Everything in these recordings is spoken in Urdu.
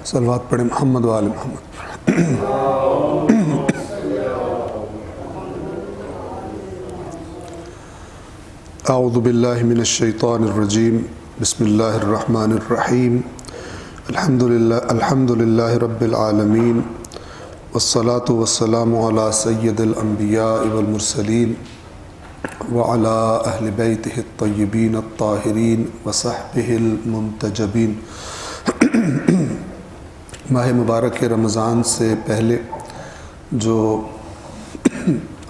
صلوات پڑھیں محمد و آل محمد۔ اعوذ باللہ من الشیطان الرجیم، بسم اللہ الرحمن الرحیم، الحمد للہ رب العالمین، والصلاة والسلام علی سید الانبیاء والمرسلین وعلی اہل بیتہ الطیبین الطاہرین وصحبہ المنتجبین۔ ماہ مبارک رمضان سے پہلے جو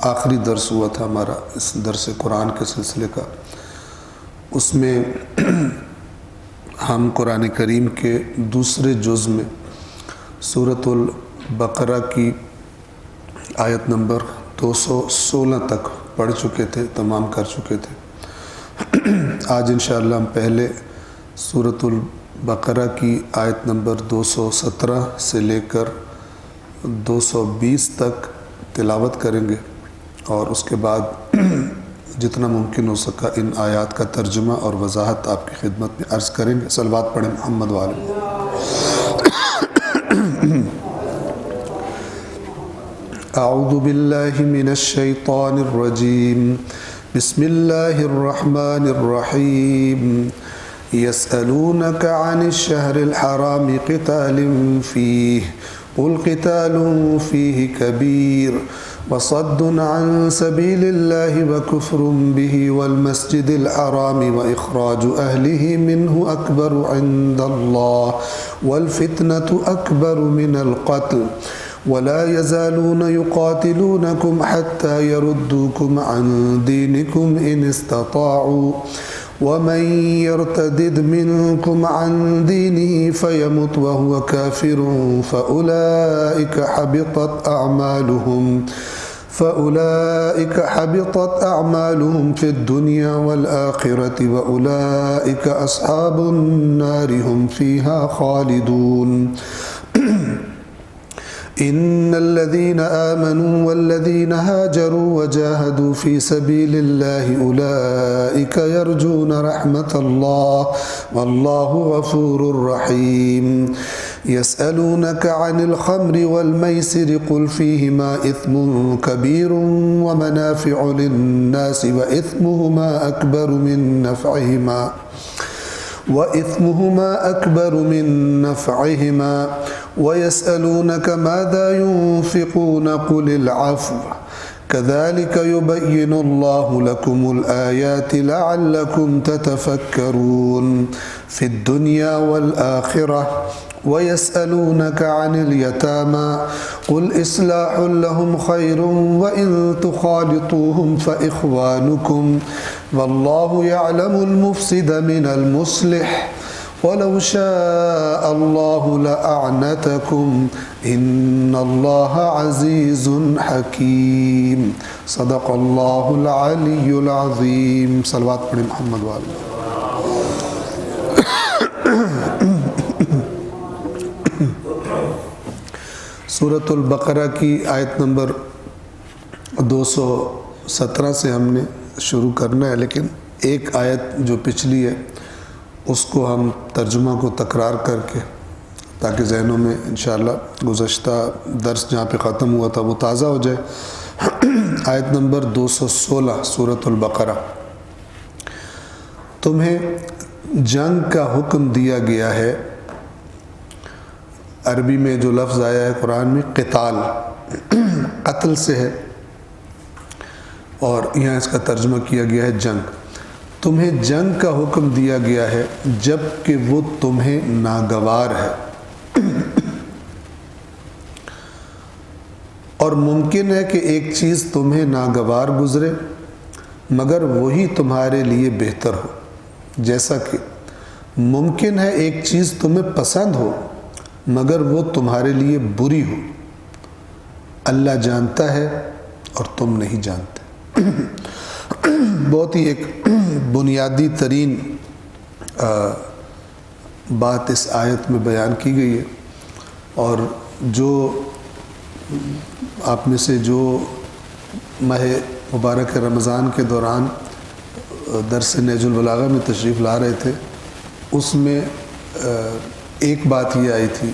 آخری درس ہوا تھا ہمارا اس درس قرآن کے سلسلے کا، اس میں ہم قرآن کریم کے دوسرے جز میں سورۃ البقرہ کی آیت نمبر 216 تک پڑھ چکے تھے، تمام کر چکے تھے۔ آج انشاءاللہ ہم پہلے سورۃ البقرہ کی آیت نمبر 217 سے لے کر 220 تک تلاوت کریں گے، اور اس کے بعد جتنا ممکن ہو سکا ان آیات کا ترجمہ اور وضاحت آپ کی خدمت میں عرض کریں گے۔ صلوات پڑھیں محمد و آل محمد۔ اعوذ باللہ من الشیطان الرجیم، بسم اللہ الرحمن الرحیم۔ يسألونك عن الشهر الحرام قتال فيه قل قتال فيه كبير وصد عن سبيل الله وكفر به والمسجد الحرام وإخراج أهله منه أكبر عند الله والفتنة أكبر من القتل ولا يزالون يقاتلونكم حتى يردوكم عن دينكم إن استطاعوا ومن يرتدد منكم عن دينه فيمت وهو كافر فأولئك حبطت أعمالهم في الدنيا والآخرة وأولئك أصحاب النار هم فيها خالدون۔ إن الذين آمنوا والذين هاجروا وجاهدوا في سبيل الله أولئك يرجون رحمة الله والله غفور رحيم۔ يسألونك عن الخمر والميسر قل فيهما إثم كبير ومنافع للناس وإثمهما أكبر من نفعهما ويسألونك ماذا ينفقون قل العفو كذلك يبين الله لكم الآيات لعلكم تتفكرون في الدنيا والآخرة ويسألونك عن اليتامى قل إصلاح لهم خير وإن تخالطوهم فإخوانكم والله يعلم المفسد من المصلح ولو شاء الله لأعنتكم إن الله عزيز حكيم۔ صدق الله العلي العظيم۔ صلوات پڑھیں محمد و آل محمد۔ سورۃ البقرہ کی آیت نمبر 217 سے ہم نے شروع کرنا ہے، لیکن ایک آیت جو پچھلی ہے اس کو ہم ترجمہ کو تکرار کر کے تاکہ ذہنوں میں انشاءاللہ گزشتہ درس جہاں پہ ختم ہوا تھا وہ تازہ ہو جائے۔ آیت نمبر 216 سورۃ البقرہ۔ تمہیں جنگ کا حکم دیا گیا ہے۔ عربی میں جو لفظ آیا ہے قرآن میں قتال، قتل سے ہے، اور یہاں اس کا ترجمہ کیا گیا ہے جنگ۔ تمہیں جنگ کا حکم دیا گیا ہے جب کہ وہ تمہیں ناگوار ہے، اور ممکن ہے کہ ایک چیز تمہیں ناگوار گزرے مگر وہی تمہارے لیے بہتر ہو، جیسا کہ ممکن ہے ایک چیز تمہیں پسند ہو مگر وہ تمہارے لیے بری ہو۔ اللہ جانتا ہے اور تم نہیں جانتے۔ بہت ہی ایک بنیادی ترین بات اس آیت میں بیان کی گئی ہے، اور جو آپ میں سے جو ماہ مبارک رمضان کے دوران درس نہج البلاغہ میں تشریف لا رہے تھے، اس میں ایک بات یہ آئی تھی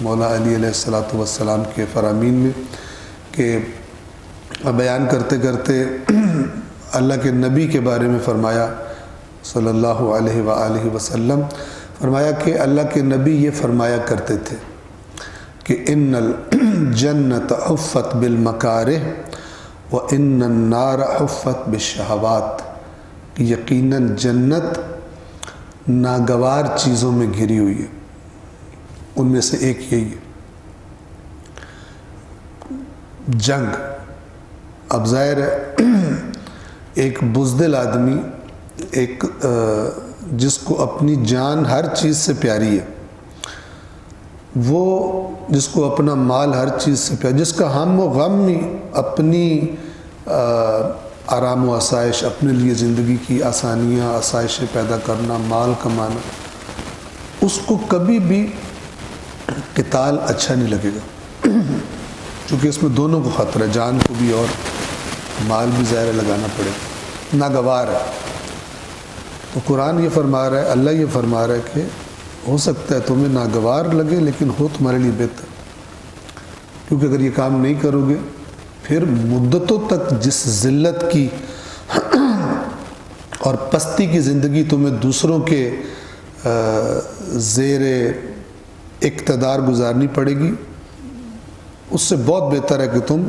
مولا علی علیہ الصلوۃ والسلام کے فرامین میں کہ بیان کرتے کرتے اللہ کے نبی کے بارے میں فرمایا صلی اللہ علیہ وآلہ وسلم، فرمایا کہ اللہ کے نبی یہ فرمایا کرتے تھے کہ ان الجنت حفت بالمکارہ وان النار حفت بالشہوات، کہ یقیناً جنت ناگوار چیزوں میں گھری ہوئی ہے، ان میں سے ایک یہی ہے جنگ۔ اب ظاہر ہے ایک بزدل آدمی، ایک جس کو اپنی جان ہر چیز سے پیاری ہے، وہ جس کو اپنا مال ہر چیز سے پیاری، جس کا ہم و غم ہی اپنی آرام و آسائش، اپنے لیے زندگی کی آسانیاں آسائشیں پیدا کرنا، مال کمانا، اس کو کبھی بھی قتال اچھا نہیں لگے گا، چونکہ اس میں دونوں کو خطرہ ہے، جان کو بھی اور مال بھی ظاہر لگانا پڑے، ناگوار ہے۔ تو قرآن یہ فرما رہا ہے، اللہ یہ فرما رہا ہے کہ ہو سکتا ہے تمہیں ناگوار لگے لیکن ہو تمہارے لیے بہتر، کیونکہ اگر یہ کام نہیں کرو گے پھر مدتوں تک جس ذلت کی اور پستی کی زندگی تمہیں دوسروں کے زیر اقتدار گزارنی پڑے گی، اس سے بہت بہتر ہے کہ تم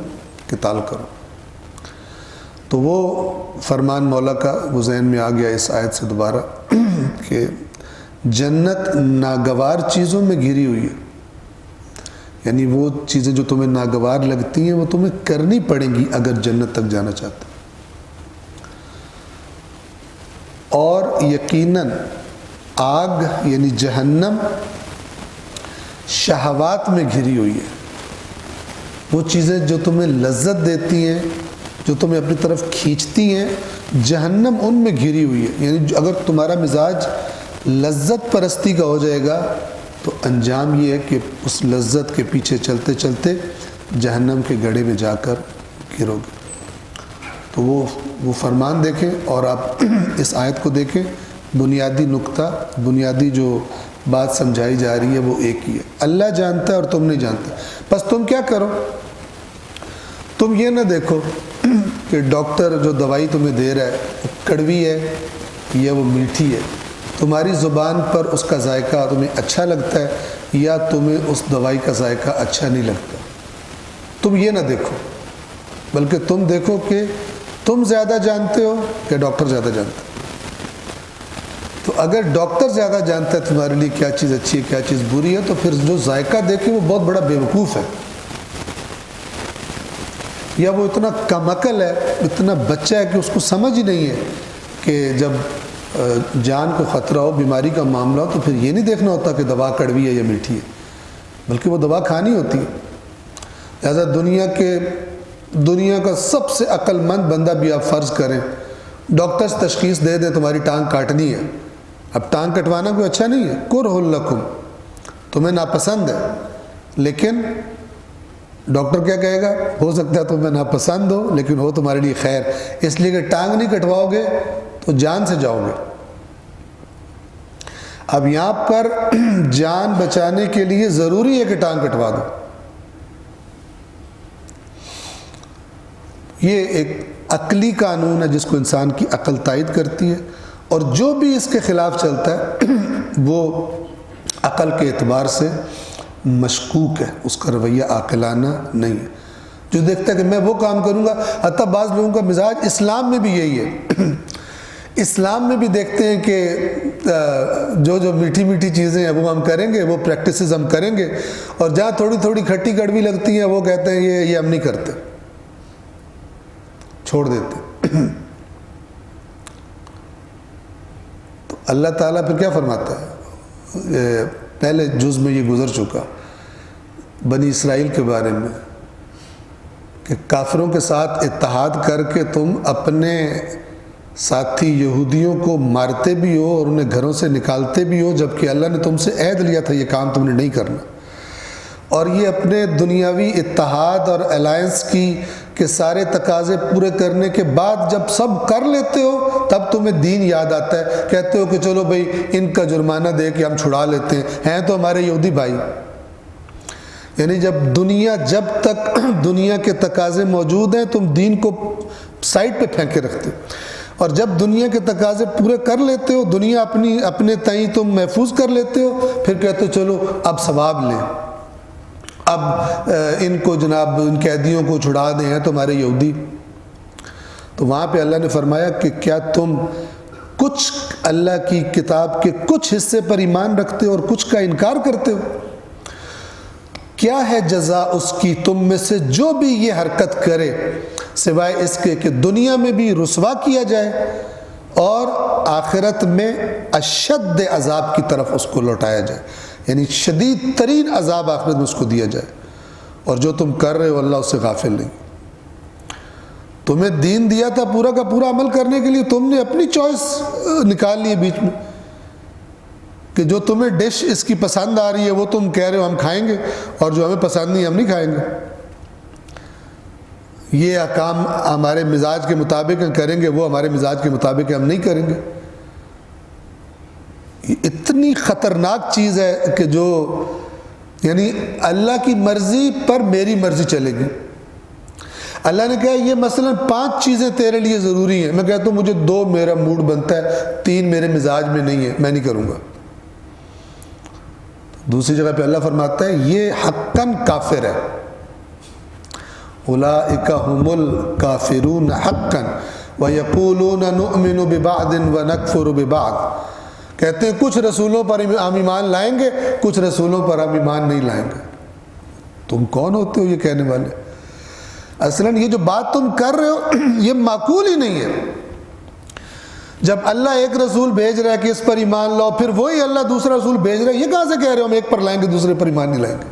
قتال کرو۔ تو وہ فرمان مولا کا وہ ذہن میں آ گیا اس آیت سے دوبارہ کہ جنت ناگوار چیزوں میں گھری ہوئی ہے، یعنی وہ چیزیں جو تمہیں ناگوار لگتی ہیں وہ تمہیں کرنی پڑیں گی اگر جنت تک جانا چاہتے، اور یقیناً آگ یعنی جہنم شہوات میں گھری ہوئی ہے، وہ چیزیں جو تمہیں لذت دیتی ہیں، جو تمہیں اپنی طرف کھینچتی ہیں، جہنم ان میں گھری ہوئی ہے۔ یعنی اگر تمہارا مزاج لذت پرستی کا ہو جائے گا تو انجام یہ ہے کہ اس لذت کے پیچھے چلتے چلتے جہنم کے گڑھے میں جا کر گرو گے۔ تو وہ فرمان دیکھیں اور آپ اس آیت کو دیکھیں، بنیادی نقطہ، بنیادی جو بات سمجھائی جا رہی ہے وہ ایک ہی ہے، اللہ جانتا ہے اور تم نہیں جانتے۔ بس تم کیا کرو، تم یہ نہ دیکھو کہ ڈاکٹر جو دوائی تمہیں دے رہا ہے وہ کڑوی ہے یا وہ میٹھی ہے، تمہاری زبان پر اس کا ذائقہ تمہیں اچھا لگتا ہے یا تمہیں اس دوائی کا ذائقہ اچھا نہیں لگتا، تم یہ نہ دیکھو، بلکہ تم دیکھو کہ تم زیادہ جانتے ہو یا ڈاکٹر زیادہ جانتا ہے۔ تو اگر ڈاکٹر زیادہ جانتا ہے تمہارے لیے کیا چیز اچھی ہے کیا چیز بری ہے، تو پھر جو ذائقہ دیکھے وہ بہت بڑا بیوقوف ہے، یا وہ اتنا کم عقل ہے، اتنا بچہ ہے کہ اس کو سمجھ ہی نہیں ہے کہ جب جان کو خطرہ ہو، بیماری کا معاملہ ہو، تو پھر یہ نہیں دیکھنا ہوتا کہ دوا کڑوی ہے یا میٹھی ہے، بلکہ وہ دوا کھانی ہوتی ہے۔ لہذا دنیا کا سب سے عقل مند بندہ بھی آپ فرض کریں ڈاکٹر سے تشخیص دے دیں تمہاری ٹانگ کاٹنی ہے، اب ٹانگ کٹوانا کوئی اچھا نہیں ہے، کرہ لکم، تمہیں ناپسند ہے، لیکن ڈاکٹر کیا کہے گا، ہو سکتا ہے تمہیں ناپسند ہو لیکن ہو تمہارے لیے خیر، اس لیے کہ ٹانگ نہیں کٹواؤ گے تو جان سے جاؤ گے۔ اب یہاں پر جان بچانے کے لیے ضروری ہے کہ ٹانگ کٹوا دو، یہ ایک عقلی قانون ہے جس کو انسان کی عقل تائید کرتی ہے، اور جو بھی اس کے خلاف چلتا ہے وہ عقل کے اعتبار سے مشکوک ہے، اس کا رویہ عاقلانہ نہیں ہے۔ جو دیکھتا ہے کہ میں وہ کام کروں گا، حتیٰ بعض لوگوں کا مزاج اسلام میں بھی یہی ہے، اسلام میں بھی دیکھتے ہیں کہ جو میٹھی میٹھی چیزیں ہیں وہ ہم کریں گے، وہ پریکٹسز ہم کریں گے، اور جہاں تھوڑی تھوڑی کھٹی کڑوی لگتی ہیں وہ کہتے ہیں یہ ہم نہیں کرتے، چھوڑ دیتے۔ تو اللہ تعالیٰ پھر کیا فرماتا ہے، پہلے جز میں یہ گزر چکا بنی اسرائیل کے بارے میں کہ کافروں کے ساتھ اتحاد کر کے تم اپنے ساتھی یہودیوں کو مارتے بھی ہو اور انہیں گھروں سے نکالتے بھی ہو، جبکہ اللہ نے تم سے عہد لیا تھا یہ کام تم نے نہیں کرنا، اور یہ اپنے دنیاوی اتحاد اور الائنس کے سارے تقاضے پورے کرنے کے بعد جب سب کر لیتے ہو تب تمہیں دین یاد آتا ہے، کہتے ہو کہ چلو بھائی ان کا جرمانہ دے کے ہم چھڑا لیتے ہیں تو ہمارے یہودی بھائی، یعنی جب تک دنیا کے تقاضے موجود ہیں تم دین کو سائڈ پہ پھینک کے رکھتے ہو، اور جب دنیا کے تقاضے پورے کر لیتے ہو، دنیا اپنے تئیں تم محفوظ کر لیتے ہو، پھر کہتے ہو چلو اب ثواب لیں، اب ان کو جناب ان قیدیوں کو چھڑا دیں، ہیں تمہارے یہودی۔ تو وہاں پہ اللہ نے فرمایا کہ کیا تم کچھ اللہ کی کتاب کے کچھ حصے پر ایمان رکھتے ہو اور کچھ کا انکار کرتے ہو؟ کیا ہے جزا اس کی تم میں سے جو بھی یہ حرکت کرے، سوائے اس کے کہ دنیا میں بھی رسوا کیا جائے اور آخرت میں اشد عذاب کی طرف اس کو لوٹایا جائے، یعنی شدید ترین عذاب آخرت میں اس کو دیا جائے۔ اور جو تم کر رہے ہو اللہ اس سے غافل نہیں۔ تمہیں دین دیا تھا پورا کا پورا عمل کرنے کے لیے، تم نے اپنی چوائس نکال لی ہے بیچ میں کہ جو تمہیں ڈش اس کی پسند آ رہی ہے وہ تم کہہ رہے ہو ہم کھائیں گے، اور جو ہمیں پسند نہیں ہم نہیں کھائیں گے۔ یہ کام ہمارے مزاج کے مطابق کریں گے، وہ ہمارے مزاج کے مطابق ہم نہیں کریں گے۔ یہ اتنی خطرناک چیز ہے کہ جو یعنی اللہ کی مرضی پر میری مرضی چلے گی۔ اللہ نے کہا یہ مثلا 5 چیزیں تیرے لیے ضروری ہیں، میں کہتا ہوں مجھے 2 میرا موڈ بنتا ہے، 3 میرے مزاج میں نہیں ہے، میں نہیں کروں گا۔ دوسری جگہ پہ اللہ فرماتا ہے یہ حقاً کافر ہے، اولئک ہم الکافرون حقاً ویقولون نؤمن ببعض ونکفر ببعض، کہتے ہیں کچھ رسولوں پر ہم ایمان لائیں گے، کچھ رسولوں پر ہم ایمان نہیں لائیں گے۔ تم کون ہوتے ہو یہ کہنے والے؟ اصلاً یہ جو بات تم کر رہے ہو یہ معقول ہی نہیں ہے۔ جب اللہ ایک رسول بھیج رہا ہے کہ اس پر ایمان لاؤ، پھر وہی اللہ دوسرا رسول بھیج رہا ہے، یہ کہاں سے کہہ رہے ہو ہم ایک پر لائیں گے دوسرے پر ایمان نہیں لائیں گے؟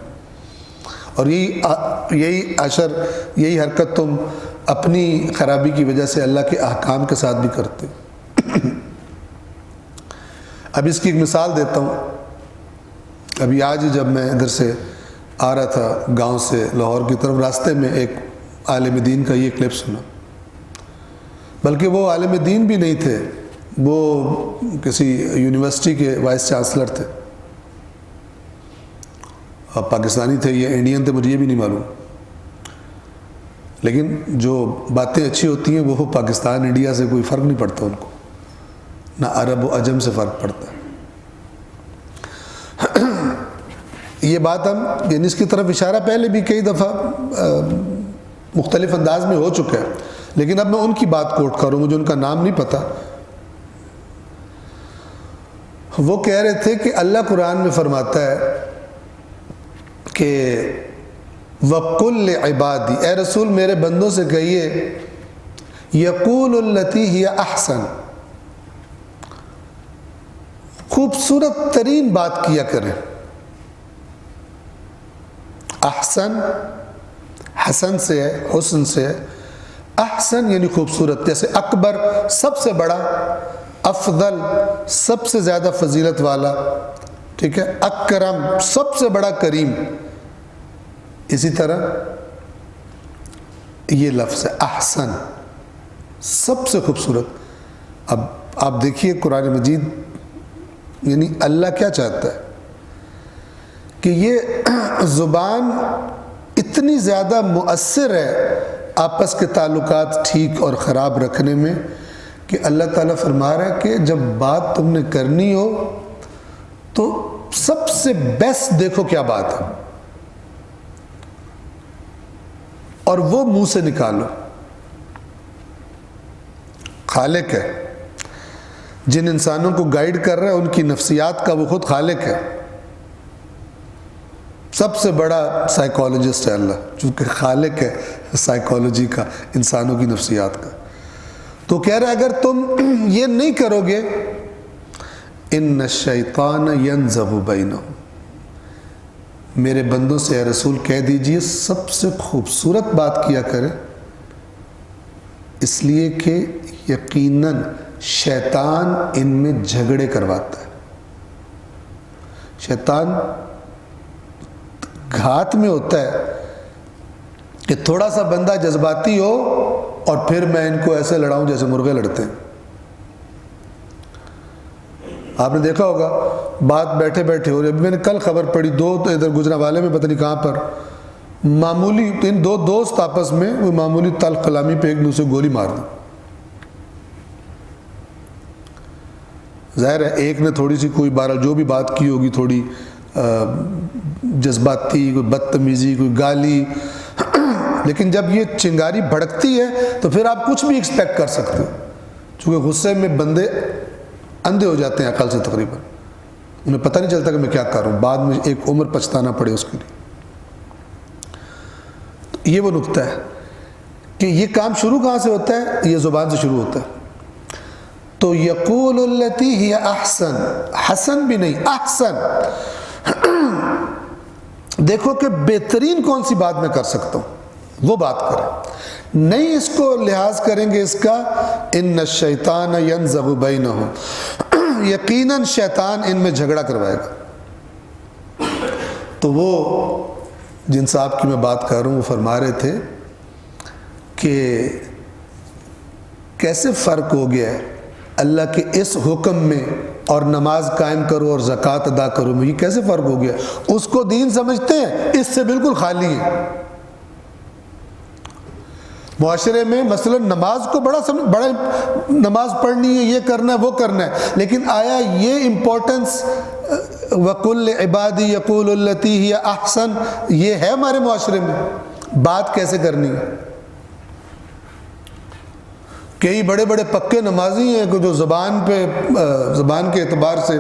اور یہی حرکت تم اپنی خرابی کی وجہ سے اللہ کے احکام کے ساتھ بھی کرتے ہو۔ اب اس کی ایک مثال دیتا ہوں۔ ابھی آج ہی جب میں ادھر سے آ رہا تھا گاؤں سے لاہور کی طرف، راستے میں ایک عالم دین کا یہ کلپ سنا، بلکہ وہ عالم دین بھی نہیں تھے، وہ کسی یونیورسٹی کے وائس چانسلر تھے، اب پاکستانی تھے یا انڈین تھے مجھے یہ بھی نہیں معلوم، لیکن جو باتیں اچھی ہوتی ہیں وہ پاکستان انڈیا سے کوئی فرق نہیں پڑتا ان کو، نہ عرب و عجم سے فرق پڑتا ہے۔ یہ بات ہم یعنی اس کی طرف اشارہ پہلے بھی کئی دفعہ مختلف انداز میں ہو چکا ہے، لیکن اب میں ان کی بات کوٹ کروں، مجھے ان کا نام نہیں پتہ۔ وہ کہہ رہے تھے کہ اللہ قرآن میں فرماتا ہے کہ وَقُلْ لِعِبَادِي، اے رسول میرے بندوں سے کہیے یقول التی ہی احسن، خوبصورت ترین بات کیا کریں۔ احسن حسن سے ہے، حسن سے ہے، احسن یعنی خوبصورت، جیسے اکبر سب سے بڑا، افضل سب سے زیادہ فضیلت والا، ٹھیک ہے، اکرم سب سے بڑا کریم، اسی طرح یہ لفظ ہے احسن سب سے خوبصورت۔ اب آپ دیکھیے قرآن مجید یعنی اللہ کیا چاہتا ہے کہ یہ زبان اتنی زیادہ مؤثر ہے آپس کے تعلقات ٹھیک اور خراب رکھنے میں کہ اللہ تعالیٰ فرما رہا ہے کہ جب بات تم نے کرنی ہو تو سب سے بیسٹ دیکھو کیا بات ہے اور وہ منہ سے نکالو۔ خالق ہے، جن انسانوں کو گائیڈ کر رہا ہے ان کی نفسیات کا وہ خود خالق ہے، سب سے بڑا سائیکالوجسٹ ہے اللہ، چونکہ خالق ہے سائیکالوجی کا، انسانوں کی نفسیات کا۔ تو کہہ رہا ہے اگر تم یہ نہیں کرو گے، ان الشیطان ینزغ بینہم، میرے بندوں سے اے رسول کہہ دیجئے سب سے خوبصورت بات کیا کرے، اس لیے کہ یقیناً شیطان ان میں جھگڑے کرواتا ہے۔ شیطان گھات میں ہوتا ہے کہ تھوڑا سا بندہ جذباتی ہو اور پھر میں ان کو ایسے لڑاؤں جیسے مرغے لڑتے ہیں۔ آپ نے دیکھا ہوگا بات بیٹھے بیٹھے ہو رہی ہے. ابھی میں نے کل خبر پڑھی، دو تو ادھر گجرانوالے میں پتہ نہیں کہاں پر معمولی ان دو دوست آپس میں وہ معمولی تلخ کلامی پہ ایک دوسرے گولی مار دی. ظاہر ہے ایک نے تھوڑی سی کوئی بہرحال جو بھی بات کی ہوگی تھوڑی جذباتی، کوئی بدتمیزی، کوئی گالی، لیکن جب یہ چنگاری بھڑکتی ہے تو پھر آپ کچھ بھی ایکسپیکٹ کر سکتے ہو. چونکہ غصے میں بندے اندھے ہو جاتے ہیں عقل سے تقریباً، انہیں پتہ نہیں چلتا کہ میں کیا کروں، بعد میں ایک عمر پچھتانا پڑے اس کے لیے. تو یہ وہ نقطہ ہے کہ یہ کام شروع کہاں سے ہوتا ہے؟ یہ زبان سے شروع ہوتا ہے. تو یقول التی ہی احسن، حسن بھی نہیں احسن. دیکھو کہ بہترین کون سی بات میں کر سکتا ہوں وہ بات کریں، نہیں اس کو لحاظ کریں گے اس کا ان الشیطان ینزغ بینہم، یقیناً شیطان ان میں جھگڑا کروائے گا. تو وہ جن صاحب کی میں بات کر رہا ہوں وہ فرما رہے تھے کہ کیسے فرق ہو گیا ہے اللہ کے اس حکم میں اور نماز قائم کرو اور زکوٰۃ ادا کرو میں، یہ کیسے فرق ہو گیا. اس کو دین سمجھتے ہیں، اس سے بالکل خالی ہے. معاشرے میں مثلا نماز کو بڑا نماز پڑھنی ہے، یہ کرنا ہے وہ کرنا ہے، لیکن آیا یہ امپورٹنس وَقُلْ عِبَادِي يَقُولُ الَّتِي هِيَ أَحْسَنُ یہ ہے ہمارے معاشرے میں؟ بات کیسے کرنی ہے. کئی بڑے بڑے پکے نمازی ہیں کہ جو زبان کے اعتبار سے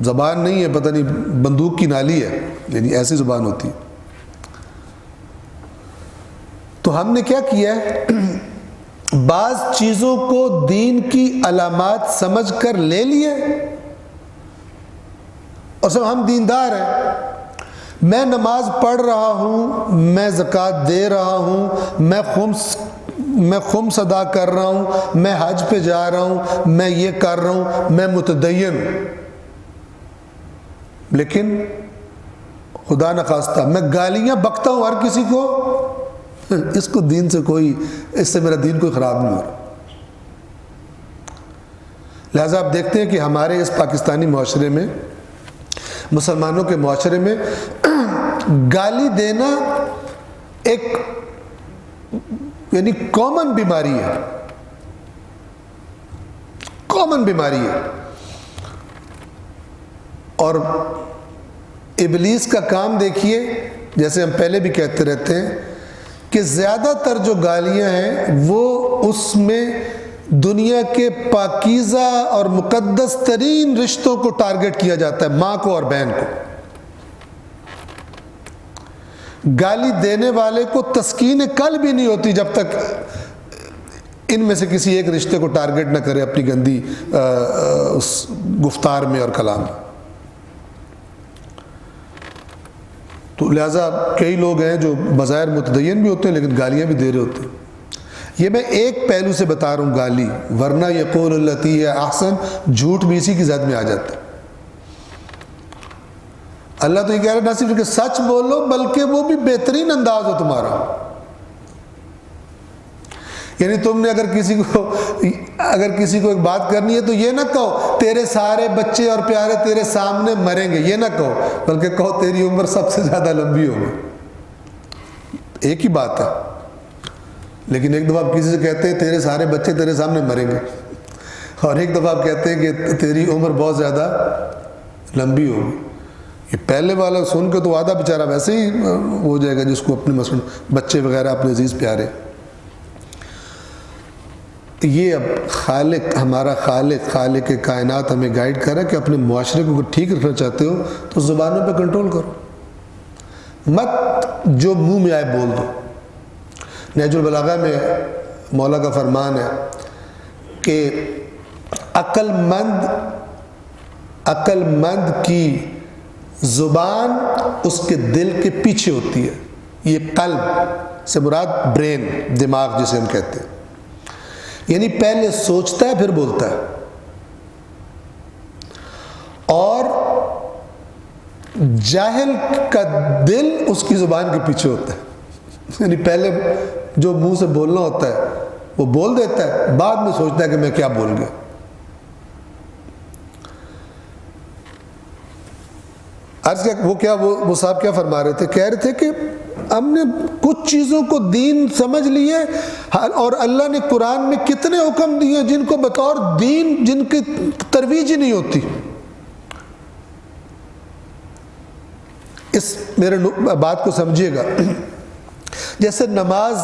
زبان نہیں ہے، پتہ نہیں بندوق کی نالی ہے، یعنی ایسی زبان ہوتی ہے. تو ہم نے کیا کیا ہے، بعض چیزوں کو دین کی علامات سمجھ کر لے لیے اور سب ہم دیندار ہیں. میں نماز پڑھ رہا ہوں، میں زکوٰۃ دے رہا ہوں، میں خمس ادا کر رہا ہوں، میں حج پہ جا رہا ہوں، میں یہ کر رہا ہوں، میں متدین ہوں، لیکن خدا نخواستہ میں گالیاں بکتا ہوں ہر کسی کو. اس کو دین سے اس سے میرا دین کوئی خراب نہیں ہو رہا. لہٰذا آپ دیکھتے ہیں کہ ہمارے اس پاکستانی معاشرے میں، مسلمانوں کے معاشرے میں گالی دینا ایک یعنی کامن بیماری ہے، کامن بیماری ہے. اور ابلیس کا کام دیکھیے، جیسے ہم پہلے بھی کہتے رہتے ہیں کہ زیادہ تر جو گالیاں ہیں وہ اس میں دنیا کے پاکیزہ اور مقدس ترین رشتوں کو ٹارگٹ کیا جاتا ہے، ماں کو اور بہن کو. گالی دینے والے کو تسکین قلب بھی نہیں ہوتی جب تک ان میں سے کسی ایک رشتے کو ٹارگٹ نہ کرے اپنی گندی اس گفتار میں اور کلام میں. تو لہٰذا کئی لوگ ہیں جو بظاہر متدین بھی ہوتے ہیں لیکن گالیاں بھی دے رہے ہوتے ہیں. یہ میں ایک پہلو سے بتا رہا ہوں گالی، ورنہ یقول التی ہی احسن جھوٹ بھی اسی کی زد میں آ جاتا ہے. اللہ تو یہ کہہ رہا ہے نہ صرف کہ سچ بولو بلکہ وہ بھی بہترین انداز ہو تمہارا. یعنی تم نے اگر کسی کو ایک بات کرنی ہے تو یہ نہ کہو تیرے سارے بچے اور پیارے تیرے سامنے مریں گے، یہ نہ کہو، بلکہ کہو تیری عمر سب سے زیادہ لمبی ہوگی. ایک ہی بات ہے. لیکن ایک دفعہ آپ کسی سے کہتے ہیں تیرے سارے بچے تیرے سامنے مریں گے، اور ایک دفعہ آپ کہتے ہیں کہ تیری عمر بہت زیادہ لمبی ہوگی. یہ پہلے والا سن کے تو آدھا بیچارہ ویسے ہی ہو جائے گا جس کو اپنے مثلا بچے وغیرہ اپنے عزیز پیارے. یہ اب ہمارا خالق کائنات ہمیں گائیڈ کرے کہ اپنے معاشرے کو اگر ٹھیک رکھنا چاہتے ہو تو زبانوں پہ کنٹرول کرو، مت جو منہ میں آئے بول دو. نہج البلاغہ میں مولا کا فرمان ہے کہ عقل مند کی زبان اس کے دل کے پیچھے ہوتی ہے. یہ قلب سے مراد برین، دماغ جسے ہم کہتے ہیں، یعنی پہلے سوچتا ہے پھر بولتا ہے. اور جاہل کا دل اس کی زبان کے پیچھے ہوتا ہے، یعنی پہلے جو منہ سے بولنا ہوتا ہے وہ بول دیتا ہے، بعد میں سوچتا ہے کہ میں کیا بول گیا. عرض کیا وہ صاحب کیا فرما رہے تھے؟ کہہ رہے تھے کہ ہم نے کچھ چیزوں کو دین سمجھ لیے، اور اللہ نے قرآن میں کتنے حکم دیے جن کو بطور دین جن کی ترویج ہی نہیں ہوتی۔ اس میرے بات کو سمجھیے گا، جیسے نماز،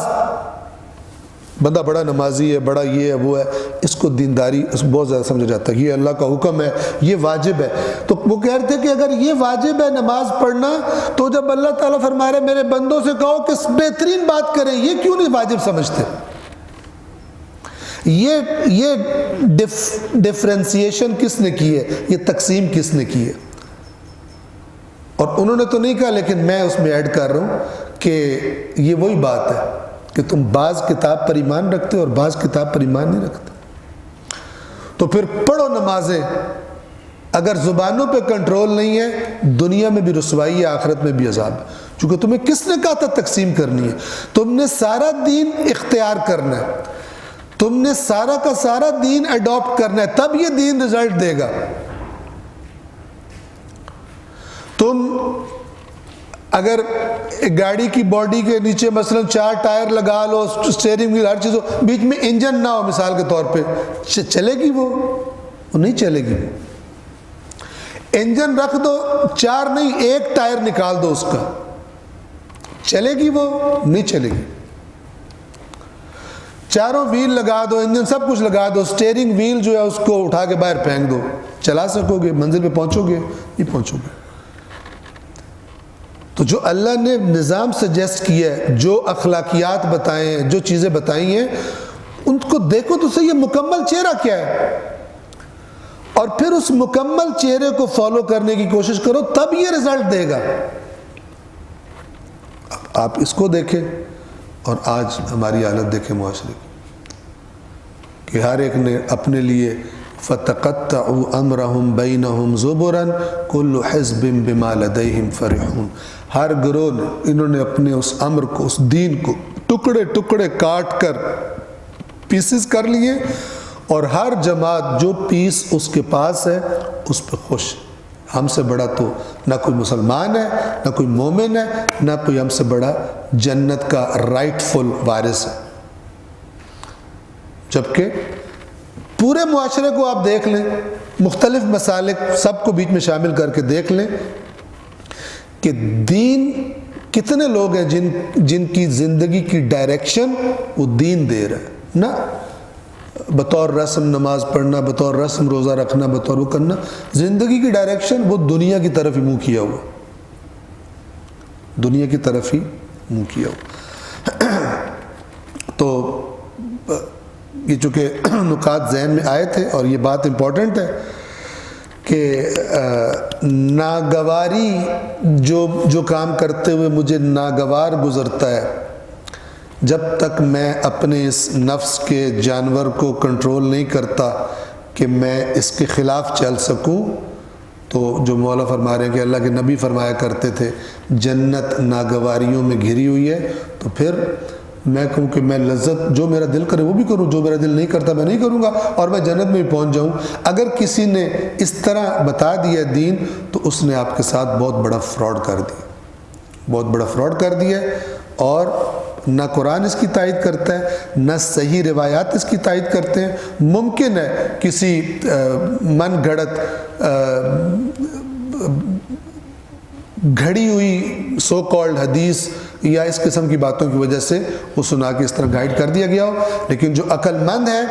بندہ بڑا نمازی ہے، بڑا یہ ہے وہ ہے، اس کو دینداری بہت زیادہ سمجھا جاتا ہے، یہ اللہ کا حکم ہے، یہ واجب ہے۔ تو وہ کہہ رہے تھے کہ اگر یہ واجب ہے نماز پڑھنا، تو جب اللہ تعالیٰ فرما رہے میرے بندوں سے کہو کہ بہترین بات کریں، یہ کیوں نہیں واجب سمجھتے؟ یہ ڈفرینسیشن کس نے کی ہے؟ یہ تقسیم کس نے کی ہے؟ اور انہوں نے تو نہیں کہا، لیکن میں اس میں ایڈ کر رہا ہوں کہ یہ وہی بات ہے کہ تم بعض کتاب پر ایمان رکھتے ہو اور بعض کتاب پر ایمان نہیں رکھتے۔ تو پھر پڑھو نمازیں، اگر زبانوں پہ کنٹرول نہیں ہے، دنیا میں بھی رسوائی ہے، آخرت میں بھی عذاب ہے، چونکہ تمہیں کس نے کہا تھا تقسیم کرنی ہے؟ تم نے سارا دین اختیار کرنا ہے، تم نے سارا کا سارا دین اڈاپٹ کرنا ہے، تب یہ دین رزلٹ دے گا۔ تم اگر گاڑی کی باڈی کے نیچے مثلا 4 ٹائر لگا لو، اسٹیئرنگ ویل، ہر چیز ہو، بیچ میں انجن نہ ہو مثال کے طور پہ، چلے گی وہ نہیں چلے گی۔ انجن رکھ دو، 4 نہیں 1 ٹائر نکال دو اس کا، چلے گی وہ نہیں چلے گی۔ چاروں ویل لگا دو، انجن سب کچھ لگا دو، اسٹیئرنگ ویل جو ہے اس کو اٹھا کے باہر پھینک دو، چلا سکو گے؟ منزل پہ پہنچو گے؟ نہیں پہنچو گے۔ تو جو اللہ نے نظام سجیسٹ کیا ہے، جو اخلاقیات بتائے ہیں، جو چیزیں بتائی ہیں، ان کو دیکھو تو صحیح، یہ مکمل چہرہ کیا ہے، اور پھر اس مکمل چہرے کو فالو کرنے کی کوشش کرو، تب یہ رزلٹ دے گا۔ آپ اس کو دیکھیں، اور آج ہماری حالت دیکھیں معاشرے کی، کہ ہر ایک نے اپنے لیے فَتَقَطَّعُوا أَمْرَهُمْ بَيْنَهُمْ زُبُرًا كُلُّ حِزْبٍ بِمَا لَدَيْهِمْ فَرِحُونَ۔ ہر گروہ نے، انہوں نے اپنے اس امر کو، اس دین کو ٹکڑے ٹکڑے کاٹ کر پیسز کر لیے، اور ہر جماعت جو پیس اس کے پاس ہے اس پہ خوش۔ ہم سے بڑا تو نہ کوئی مسلمان ہے، نہ کوئی مومن ہے، نہ کوئی ہم سے بڑا جنت کا رائٹ فل وارث ہے۔ جبکہ پورے معاشرے کو آپ دیکھ لیں، مختلف مسالک سب کو بیچ میں شامل کر کے دیکھ لیں کہ دین، کتنے لوگ ہیں جن کی زندگی کی ڈائریکشن وہ دین دے رہا ہے، نہ بطور رسم نماز پڑھنا، بطور رسم روزہ رکھنا، بطور وہ کرنا، زندگی کی ڈائریکشن وہ دنیا کی طرف ہی منہ کیا ہوا، دنیا کی طرف ہی منہ کیا ہوا۔ تو یہ چونکہ نکات ذہن میں آئے تھے، اور یہ بات امپورٹنٹ ہے کہ ناگواری جو کام کرتے ہوئے مجھے ناگوار گزرتا ہے، جب تک میں اپنے اس نفس کے جانور کو کنٹرول نہیں کرتا کہ میں اس کے خلاف چل سکوں، تو جو مولا فرما رہے ہیں کہ اللہ کے نبی فرمایا کرتے تھے جنت ناگواریوں میں گھری ہوئی ہے، تو پھر میں کہوں کہ میں لذت جو میرا دل کرے وہ بھی کروں، جو میرا دل نہیں کرتا میں نہیں کروں گا، اور میں جنت میں بھی پہنچ جاؤں۔ اگر کسی نے اس طرح بتا دیا دین، تو اس نے آپ کے ساتھ بہت بڑا فراڈ کر دیا، بہت بڑا فراڈ کر دیا، اور نہ قرآن اس کی تائید کرتا ہے، نہ صحیح روایات اس کی تائید کرتے ہیں۔ ممکن ہے کسی من گھڑت گھڑی ہوئی سو کالڈ حدیث یا اس قسم کی باتوں کی وجہ سے وہ سنا کے اس طرح گائیڈ کر دیا گیا ہو، لیکن جو عقل مند ہے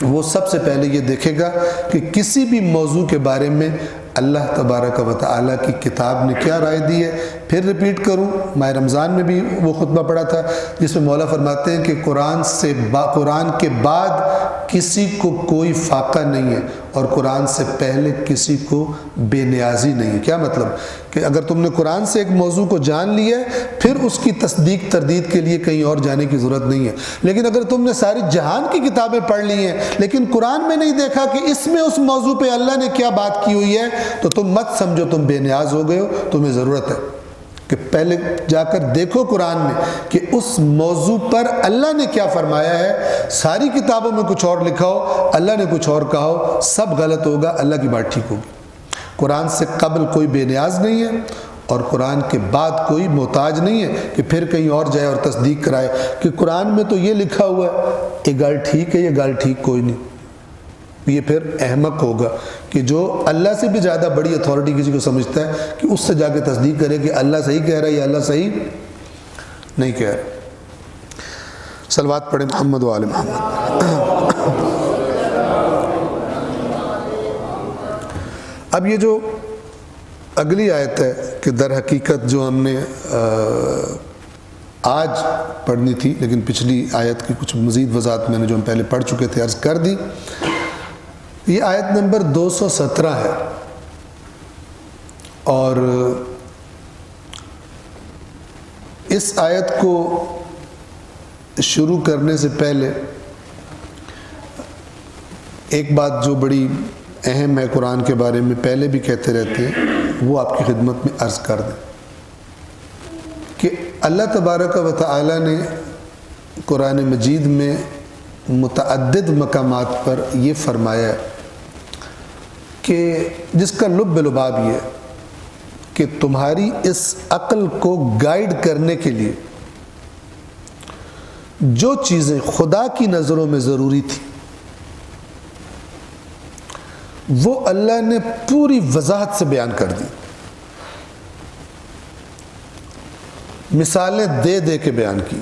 وہ سب سے پہلے یہ دیکھے گا کہ کسی بھی موضوع کے بارے میں اللہ تبارک و تعالیٰ کی کتاب نے کیا رائے دی ہے۔ پھر ریپیٹ کروں، ماہ رمضان میں بھی وہ خطبہ پڑھا تھا جس میں مولا فرماتے ہیں کہ قرآن کے بعد کسی کو کوئی فاقہ نہیں ہے، اور قرآن سے پہلے کسی کو بے نیازی نہیں ہے۔ کیا مطلب؟ کہ اگر تم نے قرآن سے ایک موضوع کو جان لیا ہے، پھر اس کی تصدیق تردید کے لیے کہیں اور جانے کی ضرورت نہیں ہے۔ لیکن اگر تم نے ساری جہان کی کتابیں پڑھ لی ہیں، لیکن قرآن میں نہیں دیکھا کہ اس میں اس موضوع پہ اللہ نے کیا بات کی ہوئی ہے، تو تم مت سمجھو تم بے نیاز ہو گئے ہو۔ تمہیں ضرورت ہے کہ پہلے جا کر دیکھو قرآن میں کہ اس موضوع پر اللہ نے کیا فرمایا ہے۔ ساری کتابوں میں کچھ اور لکھا ہو، اللہ نے کچھ اور کہا ہو، سب غلط ہوگا، اللہ کی بات ٹھیک ہوگی۔ قرآن سے قبل کوئی بے نیاز نہیں ہے اور قرآن کے بعد کوئی محتاج نہیں ہے کہ پھر کہیں اور جائے اور تصدیق کرائے کہ قرآن میں تو یہ لکھا ہوا ہے، یہ گل ٹھیک ہے، یہ گل ٹھیک کوئی نہیں۔ یہ پھر احمق ہوگا کہ جو اللہ سے بھی زیادہ بڑی اتھارٹی کسی کو سمجھتا ہے کہ اس سے جا کے تصدیق کرے کہ اللہ صحیح کہہ رہا ہے یا اللہ صحیح نہیں کہہ رہا۔ صلوات پڑھیں محمد و آل محمد۔ اب یہ جو اگلی آیت ہے کہ در حقیقت جو ہم نے آج پڑھنی تھی لیکن پچھلی آیت کی کچھ مزید وضاحت میں نے جو ہم پہلے پڑھ چکے تھے عرض کر دی۔ یہ آیت نمبر 217 ہے اور اس آیت کو شروع کرنے سے پہلے ایک بات جو بڑی اہم ہے قرآن کے بارے میں پہلے بھی کہتے رہتے ہیں وہ آپ کی خدمت میں عرض کر دیں کہ اللہ تبارک و تعالی نے قرآن مجید میں متعدد مقامات پر یہ فرمایا ہے کہ جس کا لب لباب یہ ہے کہ تمہاری اس عقل کو گائیڈ کرنے کے لیے جو چیزیں خدا کی نظروں میں ضروری تھی وہ اللہ نے پوری وضاحت سے بیان کر دی، مثالیں دے دے کے بیان کی،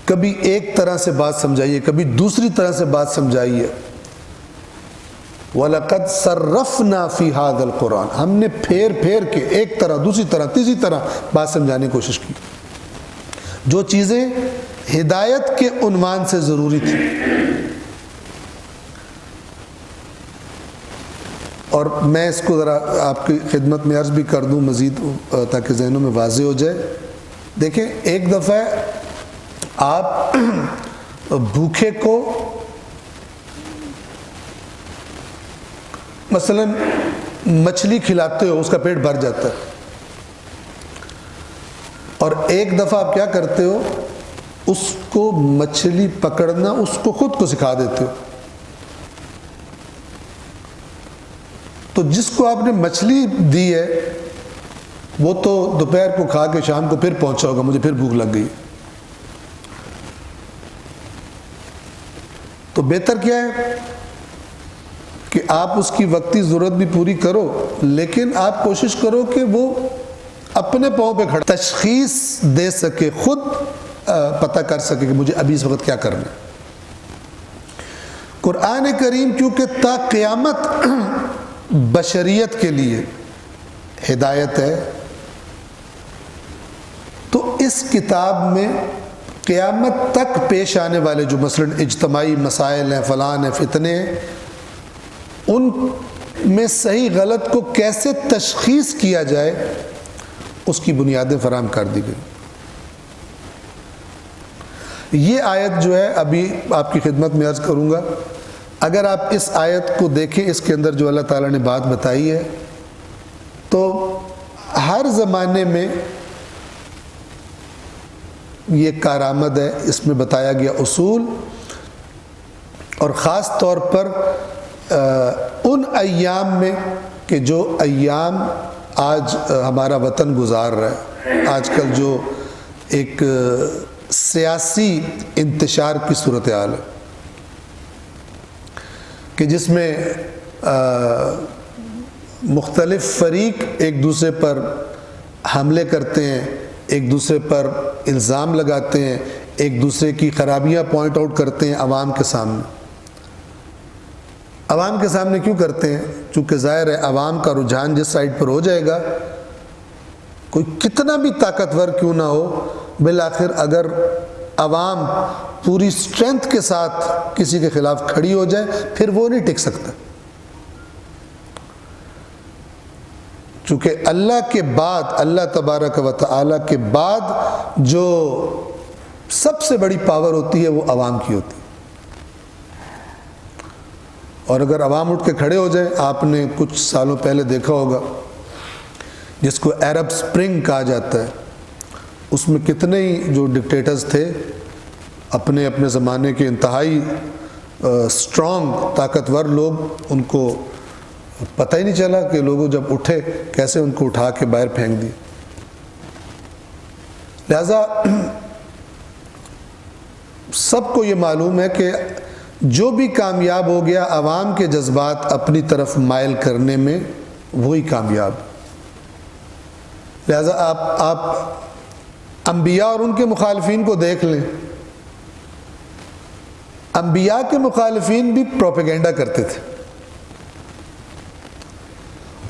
کبھی ایک طرح سے بات سمجھائیے کبھی دوسری طرح سے بات سمجھائیے۔ وَلَقَدْ صَرَّفْنَا فِي هَذَا الْقُرْآنِ، ہم نے پھیر پھیر کے ایک طرح دوسری طرح تیسری طرح بات سمجھانے کی کوشش کی، جو چیزیں ہدایت کے عنوان سے ضروری تھی۔ اور میں اس کو ذرا آپ کی خدمت میں عرض بھی کر دوں مزید تاکہ ذہنوں میں واضح ہو جائے۔ دیکھیں ایک دفعہ آپ بھوکے کو مثلا مچھلی کھلاتے ہو، اس کا پیٹ بھر جاتا ہے، اور ایک دفعہ آپ کیا کرتے ہو، اس کو مچھلی پکڑنا اس کو خود کو سکھا دیتے ہو۔ تو جس کو آپ نے مچھلی دی ہے وہ تو دوپہر کو کھا کے شام کو پھر پہنچا ہوگا، مجھے پھر بھوک لگ گئی، تو بہتر کیا ہے کہ آپ اس کی وقتی ضرورت بھی پوری کرو لیکن آپ کوشش کرو کہ وہ اپنے پاؤں پہ کھڑا تشخیص دے سکے، خود پتہ کر سکے کہ مجھے ابھی اس وقت کیا کرنا ہے۔ قرآن کریم کیونکہ تا قیامت بشریت کے لیے ہدایت ہے تو اس کتاب میں قیامت تک پیش آنے والے جو مثلا اجتماعی مسائل ہیں، فلان ہیں، فتنے ہیں، ان میں صحیح غلط کو کیسے تشخیص کیا جائے اس کی بنیادیں فراہم کر دی گئی۔ یہ آیت جو ہے ابھی آپ کی خدمت میں عرض کروں گا، اگر آپ اس آیت کو دیکھیں اس کے اندر جو اللہ تعالیٰ نے بات بتائی ہے تو ہر زمانے میں یہ کارآمد ہے، اس میں بتایا گیا اصول، اور خاص طور پر ان ایام میں کہ جو ایام آج ہمارا وطن گزار رہا ہے، آج کل جو ایک سیاسی انتشار کی صورتحال ہے کہ جس میں مختلف فریق ایک دوسرے پر حملے کرتے ہیں، ایک دوسرے پر الزام لگاتے ہیں، ایک دوسرے کی خرابیاں پوائنٹ آؤٹ کرتے ہیں عوام کے سامنے۔ عوام کے سامنے کیوں کرتے ہیں؟ چونکہ ظاہر ہے عوام کا رجحان جس سائڈ پر ہو جائے گا، کوئی کتنا بھی طاقتور کیوں نہ ہو، بالآخر اگر عوام پوری اسٹرینتھ کے ساتھ کسی کے خلاف کھڑی ہو جائے پھر وہ نہیں ٹک سکتا۔ چونکہ اللہ کے بعد، اللہ تبارک و تعالی کے بعد جو سب سے بڑی پاور ہوتی ہے وہ عوام کی ہوتی ہے، اور اگر عوام اٹھ کے کھڑے ہو جائیں، آپ نے کچھ سالوں پہلے دیکھا ہوگا جس کو عرب سپرنگ کہا جاتا ہے، اس میں کتنے ہی جو ڈکٹیٹرز تھے اپنے اپنے زمانے کے انتہائی اسٹرانگ طاقتور لوگ، ان کو پتہ ہی نہیں چلا کہ لوگوں جب اٹھے کیسے ان کو اٹھا کے باہر پھینک دیے۔ لہذا سب کو یہ معلوم ہے کہ جو بھی کامیاب ہو گیا عوام کے جذبات اپنی طرف مائل کرنے میں، وہی کامیاب۔ لہذا آپ انبیاء اور ان کے مخالفین کو دیکھ لیں۔ انبیاء کے مخالفین بھی پروپیگنڈا کرتے تھے،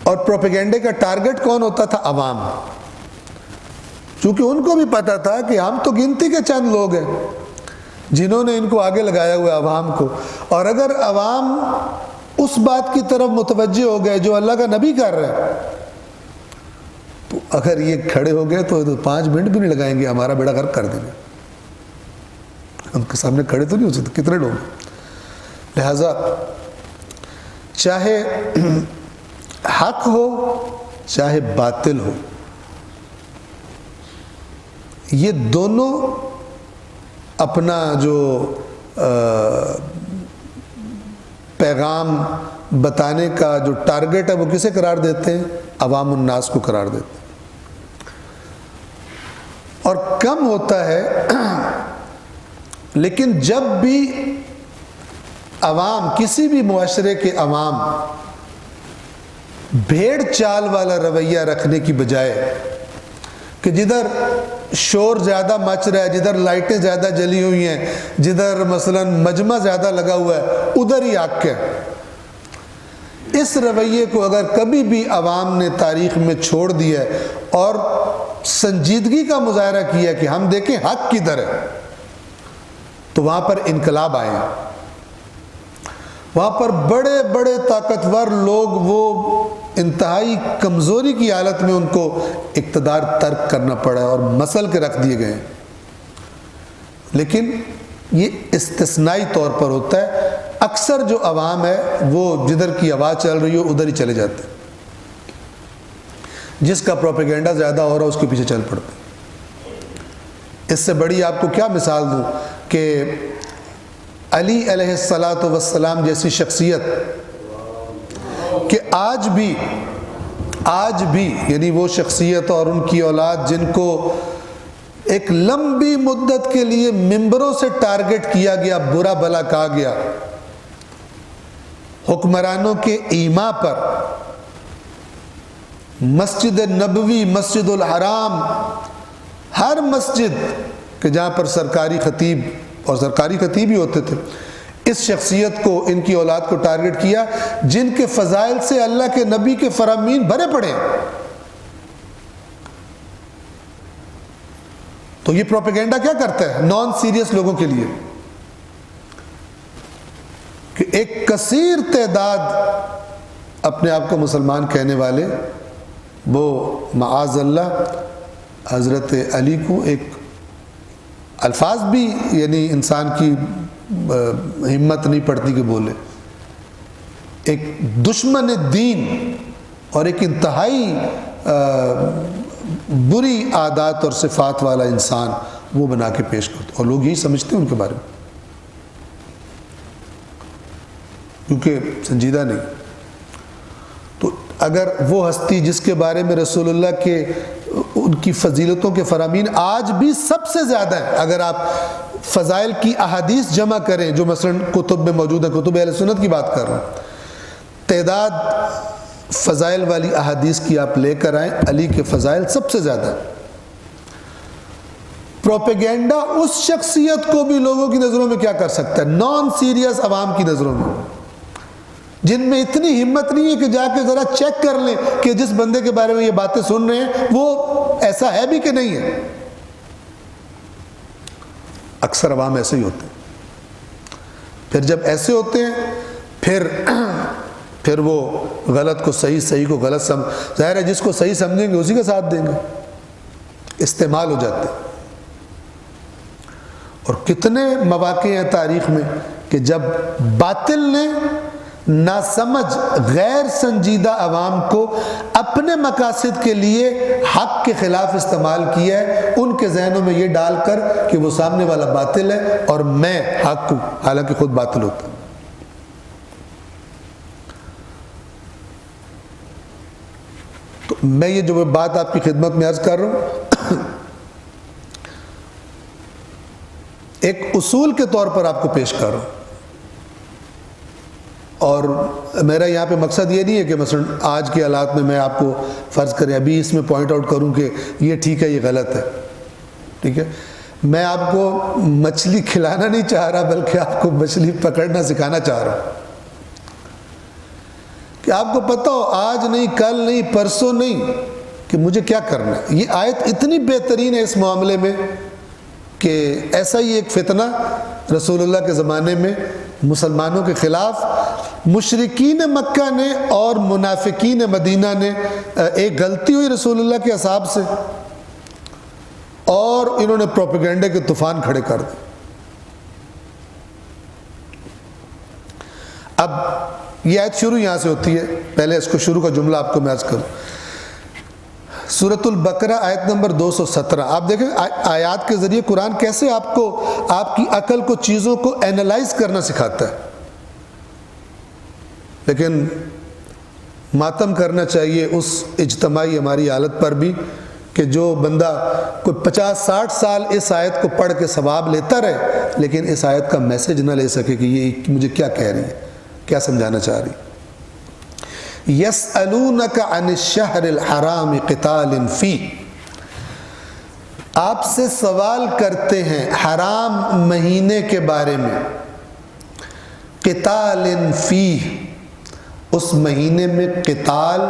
اور پروپیگنڈے کا ٹارگٹ کون ہوتا تھا؟ عوام، چونکہ ان کو بھی پتا تھا کہ ہم تو گنتی کے چند لوگ ہیں جنہوں نے ان کو آگے لگایا ہوا ہے عوام کو، اور اگر عوام اس بات کی طرف متوجہ ہو گئے جو اللہ کا نبی کر رہا ہے، تو اگر یہ کھڑے ہو گئے تو 5 منٹ بھی نہیں لگائیں گے، ہمارا بیڑا غرق کر دیں گے۔ ان کے سامنے کھڑے تو نہیں ہو سکتے، کتنے لوگ۔ لہذا چاہے حق ہو چاہے باطل ہو، یہ دونوں اپنا جو پیغام بتانے کا جو ٹارگٹ ہے وہ کسے قرار دیتے ہیں؟ عوام الناس کو قرار دیتے ہیں۔ اور کم ہوتا ہے، لیکن جب بھی عوام، کسی بھی معاشرے کے عوام بھیڑ چال والا رویہ رکھنے کی بجائے کہ جدھر شور زیادہ مچ رہا ہے، جدھر لائٹیں زیادہ جلی ہوئی ہیں، جدھر مثلا مجمع زیادہ لگا ہوا ہے، ادھر ہی آگ کے، اس رویے کو اگر کبھی بھی عوام نے تاریخ میں چھوڑ دیا ہے اور سنجیدگی کا مظاہرہ کیا ہے کہ ہم دیکھیں حق کدھر ہے، تو وہاں پر انقلاب آئے ہیں۔ وہاں پر بڑے بڑے طاقتور لوگ وہ انتہائی کمزوری کی حالت میں ان کو اقتدار ترک کرنا پڑا اور مسل کے رکھ دیے گئے ہیں، لیکن یہ استثنائی طور پر ہوتا ہے۔ اکثر جو عوام ہے وہ جدھر کی آواز چل رہی ہو ادھر ہی چلے جاتے ہیں، جس کا پروپیگنڈا زیادہ ہو رہا ہے اس کے پیچھے چل پڑتے ہیں۔ اس سے بڑی آپ کو کیا مثال دوں کہ علی علیہ السلام جیسی شخصیت کہ آج بھی یعنی وہ شخصیت اور ان کی اولاد جن کو ایک لمبی مدت کے لیے ممبروں سے ٹارگٹ کیا گیا، برا بھلا کہا گیا، حکمرانوں کے ایما پر، مسجد نبوی، مسجد الحرام، ہر مسجد کہ جہاں پر سرکاری خطیب اور سرکاری خطیب ہی ہوتے تھے، اس شخصیت کو، ان کی اولاد کو ٹارگٹ کیا جن کے فضائل سے اللہ کے نبی کے فرامین بھرے پڑے ہیں۔ تو یہ پروپیگنڈا کیا کرتا ہے نان سیریس لوگوں کے لیے کہ ایک کثیر تعداد اپنے آپ کو مسلمان کہنے والے وہ معاذ اللہ حضرت علی کو ایک الفاظ بھی یعنی انسان کی ہمت نہیں پڑتی کہ بولے، ایک دشمن دین اور ایک انتہائی بری عادات اور صفات والا انسان وہ بنا کے پیش کرتے، اور لوگ یہی سمجھتے ہیں ان کے بارے میں، کیونکہ سنجیدہ نہیں۔ تو اگر وہ ہستی جس کے بارے میں رسول اللہ کے ان کی فضیلتوں کے فرامین آج بھی سب سے زیادہ ہیں، اگر آپ فضائل کی احادیث جمع کریں جو مثلا کتب میں موجود ہیں، کتب اہل سنت کی بات کر رہا ہوں، تعداد فضائل والی احادیث کی آپ لے کر آئیں، علی کے فضائل سب سے زیادہ ہیں۔ پروپیگنڈا اس شخصیت کو بھی لوگوں کی نظروں میں کیا کر سکتا ہے، نان سیریس عوام کی نظروں میں، جن میں اتنی ہمت نہیں ہے کہ جا کے ذرا چیک کر لیں کہ جس بندے کے بارے میں یہ باتیں سن رہے ہیں وہ ایسا ہے بھی کہ نہیں ہے۔ اکثر عوام ایسے ہی ہوتے ہیں۔ پھر جب ایسے ہوتے ہیں پھر وہ غلط کو صحیح، صحیح کو غلط ظاہر ہے جس کو صحیح سمجھیں گے اسی کا ساتھ دیں گے، استعمال ہو جاتے ہیں۔ اور کتنے مواقع ہیں تاریخ میں کہ جب باطل نے ناسمجھ غیر سنجیدہ عوام کو اپنے مقاصد کے لیے حق کے خلاف استعمال کیا ہے، ان کے ذہنوں میں یہ ڈال کر کہ وہ سامنے والا باطل ہے اور میں حق ہوں، حالانکہ خود باطل ہوتا ہے۔ میں یہ جو بات آپ کی خدمت میں عرض کر رہا ہوں ایک اصول کے طور پر آپ کو پیش کر رہا ہوں، اور میرا یہاں پہ مقصد یہ نہیں ہے کہ مثلا آج کے حالات میں آپ کو فرض کریں ابھی اس میں پوائنٹ آؤٹ کروں کہ یہ ٹھیک ہے یہ غلط ہے، ٹھیک ہے، میں آپ کو مچھلی کھلانا نہیں چاہ رہا بلکہ آپ کو مچھلی پکڑنا سکھانا چاہ رہا ہوں کہ آپ کو پتہ ہو آج نہیں، کل نہیں، پرسوں نہیں، کہ مجھے کیا کرنا ہے۔ یہ آیت اتنی بہترین ہے اس معاملے میں کہ ایسا ہی ایک فتنہ رسول اللہ کے زمانے میں مسلمانوں کے خلاف مشرکین مکہ نے اور منافقین مدینہ نے، ایک غلطی ہوئی رسول اللہ کے اصحاب سے اور انہوں نے پروپیگنڈے کے طوفان کھڑے کر دیے۔ اب یہ آیت شروع یہاں سے ہوتی ہے، پہلے اس کو شروع کا جملہ آپ کو میں عرض کروں۔ سورۃ البقرہ آیت نمبر 217۔ آپ دیکھیں آیات کے ذریعے قرآن کیسے آپ کو، آپ کی عقل کو، چیزوں کو اینالائز کرنا سکھاتا ہے۔ لیکن ماتم کرنا چاہیے اس اجتماعی ہماری حالت پر بھی کہ جو بندہ کوئی 50-60 سال اس آیت کو پڑھ کے ثواب لیتا رہے لیکن اس آیت کا میسج نہ لے سکے کہ یہ مجھے کیا کہہ رہی ہے، کیا سمجھانا چاہ رہی ہے۔ یسألونک عن الشہر الحرام قتال فیہ، آپ سے سوال کرتے ہیں حرام مہینے کے بارے میں، قتال فیہ، اس مہینے میں قتال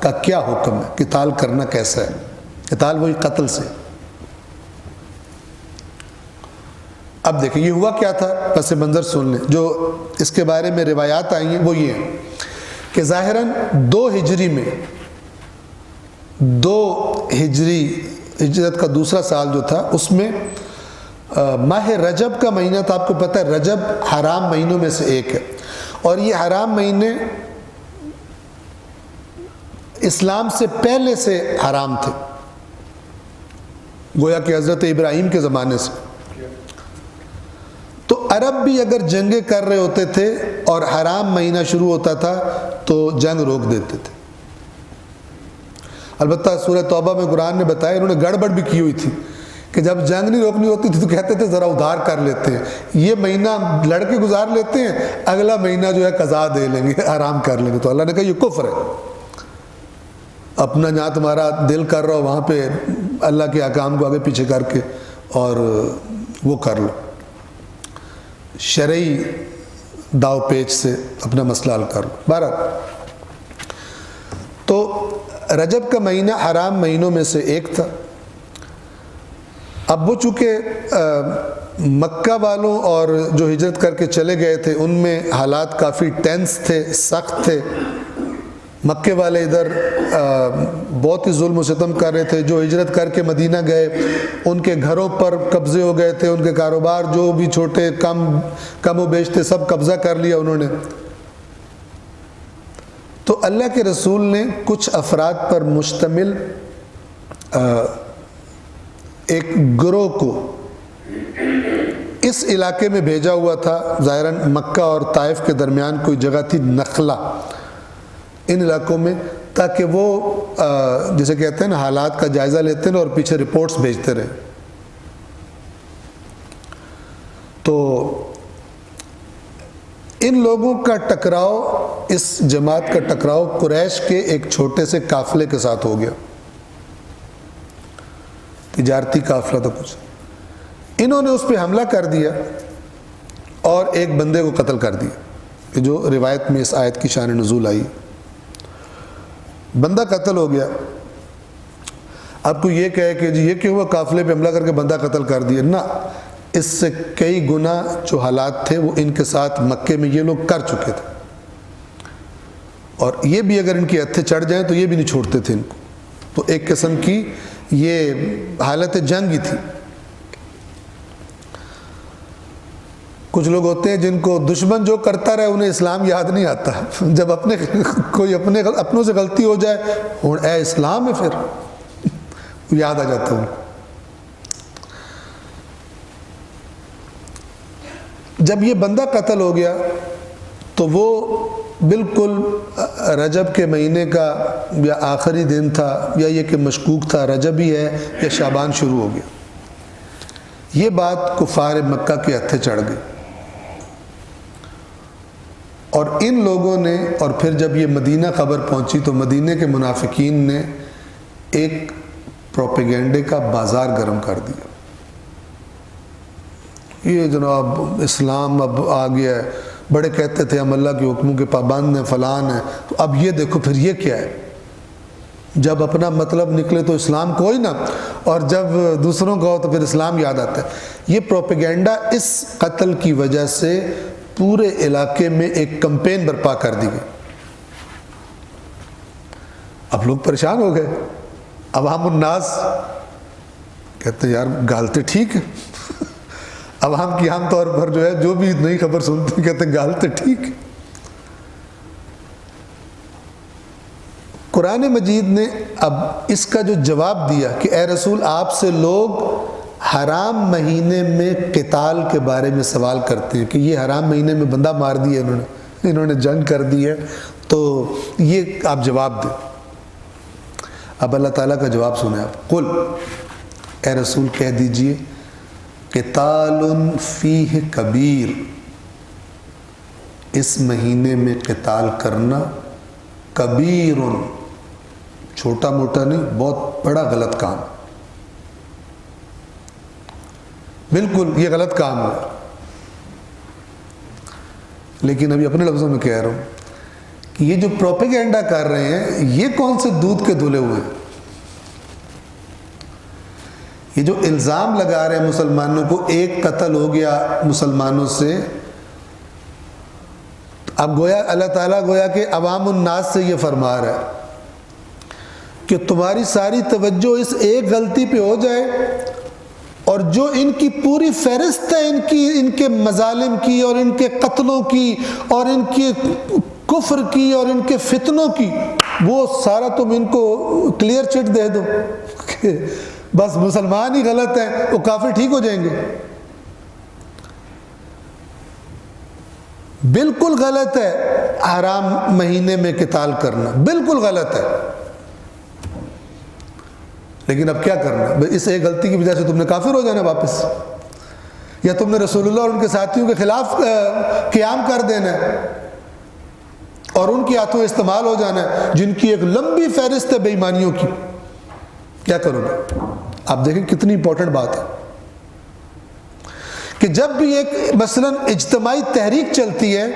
کا کیا حکم ہے، قتال کرنا کیسا ہے۔ قتال وہی قتل سے۔ اب دیکھیں یہ ہوا کیا تھا، پس منظر سن لیں۔ جو اس کے بارے میں روایات آئی ہیں وہ یہ ہیں کہ ظاہراً 2 ہجری میں، 2 ہجری ہجرت کا دوسرا سال جو تھا اس میں ماہ رجب کا مہینہ تھا۔ آپ کو پتہ ہے رجب حرام مہینوں میں سے ایک ہے، اور یہ حرام مہینے اسلام سے پہلے سے حرام تھے، گویا کہ حضرت ابراہیم کے زمانے سے۔ تو عرب بھی اگر جنگیں کر رہے ہوتے تھے اور حرام مہینہ شروع ہوتا تھا تو جنگ روک دیتے تھے۔ البتہ سورہ توبہ میں قرآن نے بتایا انہوں نے گڑبڑ بھی کی ہوئی تھی کہ جب جنگ نہیں روکنی ہوتی تھی تو کہتے تھے ذرا ادھار کر لیتے ہیں، یہ مہینہ لڑ کے گزار لیتے ہیں، اگلا مہینہ جو ہے قضا دے لیں گے، آرام کر لیں گے۔ تو اللہ نے کہا یہ کفر ہے، اپنا جہاں تمہارا دل کر رہا ہو وہاں پہ اللہ کے احکام کو آگے پیچھے کر کے اور وہ کر لو، شرعی داو پیچ سے اپنا مسئلہ حل کر لو۔ بہرحال تو رجب کا مہینہ حرام مہینوں میں سے ایک تھا۔ اب وہ چونکہ مکہ والوں اور جو ہجرت کر کے چلے گئے تھے ان میں حالات کافی ٹینس تھے، سخت تھے۔ مکے والے ادھر بہت ہی ظلم و ستم کر رہے تھے، جو ہجرت کر کے مدینہ گئے ان کے گھروں پر قبضے ہو گئے تھے، ان کے کاروبار جو بھی چھوٹے کم و بیش تھے سب قبضہ کر لیا انہوں نے۔ تو اللہ کے رسول نے کچھ افراد پر مشتمل ایک گروہ کو اس علاقے میں بھیجا ہوا تھا۔ ظاہراً مکہ اور طائف کے درمیان کوئی جگہ تھی نخلہ، ان علاقوں میں، تاکہ وہ جسے کہتے ہیں نا حالات کا جائزہ لیتے ہیں اور پیچھے رپورٹس بھیجتے رہے۔ تو ان لوگوں کا ٹکراؤ، اس جماعت کا ٹکراؤ قریش کے ایک چھوٹے سے قافلے کے ساتھ ہو گیا، تجارتی قافلہ تھا کچھ۔ انہوں نے اس پہ حملہ کر دیا اور ایک بندے کو قتل کر دیا، جو روایت میں اس آیت کی شان نزول آئی۔ بندہ قتل ہو گیا۔ اب کوئی یہ کہے کہ جی یہ کیوں ہوا، قافلے پہ حملہ کر کے بندہ قتل کر دیا؟ نہ، اس سے کئی گنا جو حالات تھے وہ ان کے ساتھ مکے میں یہ لوگ کر چکے تھے، اور یہ بھی اگر ان کی ہتھے چڑھ جائیں تو یہ بھی نہیں چھوڑتے تھے ان کو۔ تو ایک قسم کی یہ حالت جنگ ہی تھی۔ کچھ لوگ ہوتے ہیں جن کو دشمن جو کرتا رہے انہیں اسلام یاد نہیں آتا، جب کوئی اپنوں سے غلطی ہو جائے اور اے اسلام ہے پھر یاد آ جاتا ہوں۔ جب یہ بندہ قتل ہو گیا تو وہ بالکل رجب کے مہینے کا یا آخری دن تھا، یا یہ کہ مشکوک تھا رجب ہی ہے یا شعبان شروع ہو گیا، یہ بات کفار مکہ کے ہتھے چڑھ گئی، اور ان لوگوں نے، اور پھر جب یہ مدینہ خبر پہنچی تو مدینہ کے منافقین نے ایک پروپیگنڈے کا بازار گرم کر دیا، یہ جناب اسلام اب آ گیا ہے، بڑے کہتے تھے ہم اللہ کے حکموں کے پابند ہیں، فلان ہیں، تو اب یہ دیکھو پھر یہ کیا ہے، جب اپنا مطلب نکلے تو اسلام کوئی نہ، اور جب دوسروں کا ہو تو پھر اسلام یاد آتا ہے۔ یہ پروپیگنڈا اس قتل کی وجہ سے پورے علاقے میں ایک کمپین برپا کر دی گئی۔ اب لوگ پریشان ہو گئے، عوام الناس کہتے ہیں یار گالتے ٹھیک ہے، عوام کی عام طور پر جو ہے جو بھی نئی خبر سنتے ہیں کہتے ہیں گالتے ٹھیک ہے۔ قرآن مجید نے اب اس کا جو جواب دیا کہ اے رسول آپ سے لوگ حرام مہینے میں قتال کے بارے میں سوال کرتے ہیں کہ یہ حرام مہینے میں بندہ مار دیا انہوں نے جنگ کر دی ہے، تو یہ آپ جواب دیں۔ اب اللہ تعالیٰ کا جواب سنیں آپ، قل اے رسول کہہ دیجئے قتال فیہ کبیر، اس مہینے میں قتال کرنا کبیر، چھوٹا موٹا نہیں، بہت بڑا غلط کام، بالکل یہ غلط کام ہے۔ لیکن ابھی اپنے لفظوں میں کہہ رہا ہوں کہ یہ جو پروپیگنڈا کر رہے ہیں یہ کون سے دودھ کے دھلے ہوئے ہیں؟ یہ جو الزام لگا رہے ہیں مسلمانوں کو، ایک قتل ہو گیا مسلمانوں سے، اب گویا اللہ تعالیٰ گویا کہ عوام الناس سے یہ فرما رہا ہے کہ تمہاری ساری توجہ اس ایک غلطی پہ ہو جائے، اور جو ان کی پوری فہرست ہے ان کے مظالم کی اور ان کے قتلوں کی اور ان کے کفر کی اور ان کے فتنوں کی، وہ سارا تم ان کو کلیئر چٹ دے دو کہ بس مسلمان ہی غلط ہیں، وہ کافر ٹھیک ہو جائیں گے۔ بالکل غلط ہے حرام مہینے میں قتال کرنا، بالکل غلط ہے، لیکن اب کیا کرنا؟ اس ایک غلطی کی وجہ سے تم نے کافر ہو جانا واپس، یا تم نے رسول اللہ اور ان کے ساتھیوں کے خلاف قیام کر دینا ہے اور ان کے ہاتھوں استعمال ہو جانا ہے جن کی ایک لمبی فہرست ہے بے ایمانیوں کی، کیا کرو گے؟ آپ دیکھیں کتنی امپورٹنٹ بات ہے کہ جب بھی ایک مثلا اجتماعی تحریک چلتی ہے،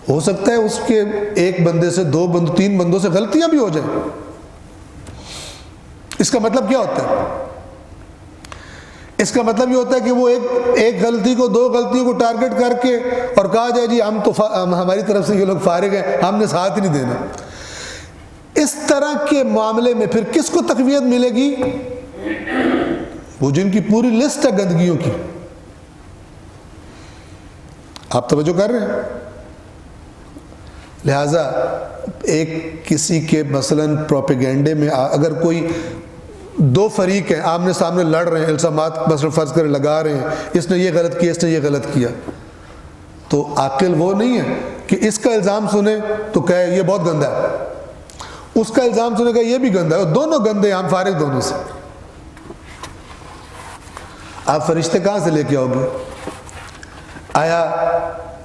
ہو سکتا ہے اس کے ایک بندے سے دو بندوں تین بندوں سے غلطیاں بھی ہو جائیں، اس کا مطلب کیا ہوتا ہے؟ اس کا مطلب یہ ہوتا ہے کہ وہ ایک غلطی کو دو غلطیوں کو ٹارگٹ کر کے اور کہا جائے جی ہم تو ہماری طرف سے یہ لوگ فارغ ہیں، ہم نے ساتھ ہی نہیں دینا۔ اس طرح کے معاملے میں پھر کس کو تقویت ملے گی؟ وہ جن کی پوری لسٹ ہے گندگیوں کی۔ آپ توجہ کر رہے ہیں؟ لہٰذا ایک کسی کے مثلاً پروپیگنڈے میں اگر کوئی دو فریق ہیں آمنے سامنے لڑ رہے ہیں، الزامات مثلاً فرض کریں لگا رہے ہیں، اس نے یہ غلط کیا، اس نے یہ غلط کیا، تو عاقل وہ نہیں ہے کہ اس کا الزام سنے تو کہے یہ بہت گندا ہے، اس کا الزام سنے گا یہ بھی گندا ہے، دونوں گندے، ہم فارغ دونوں سے۔ آپ فرشتے کہاں سے لے کے آؤ گے؟ آیا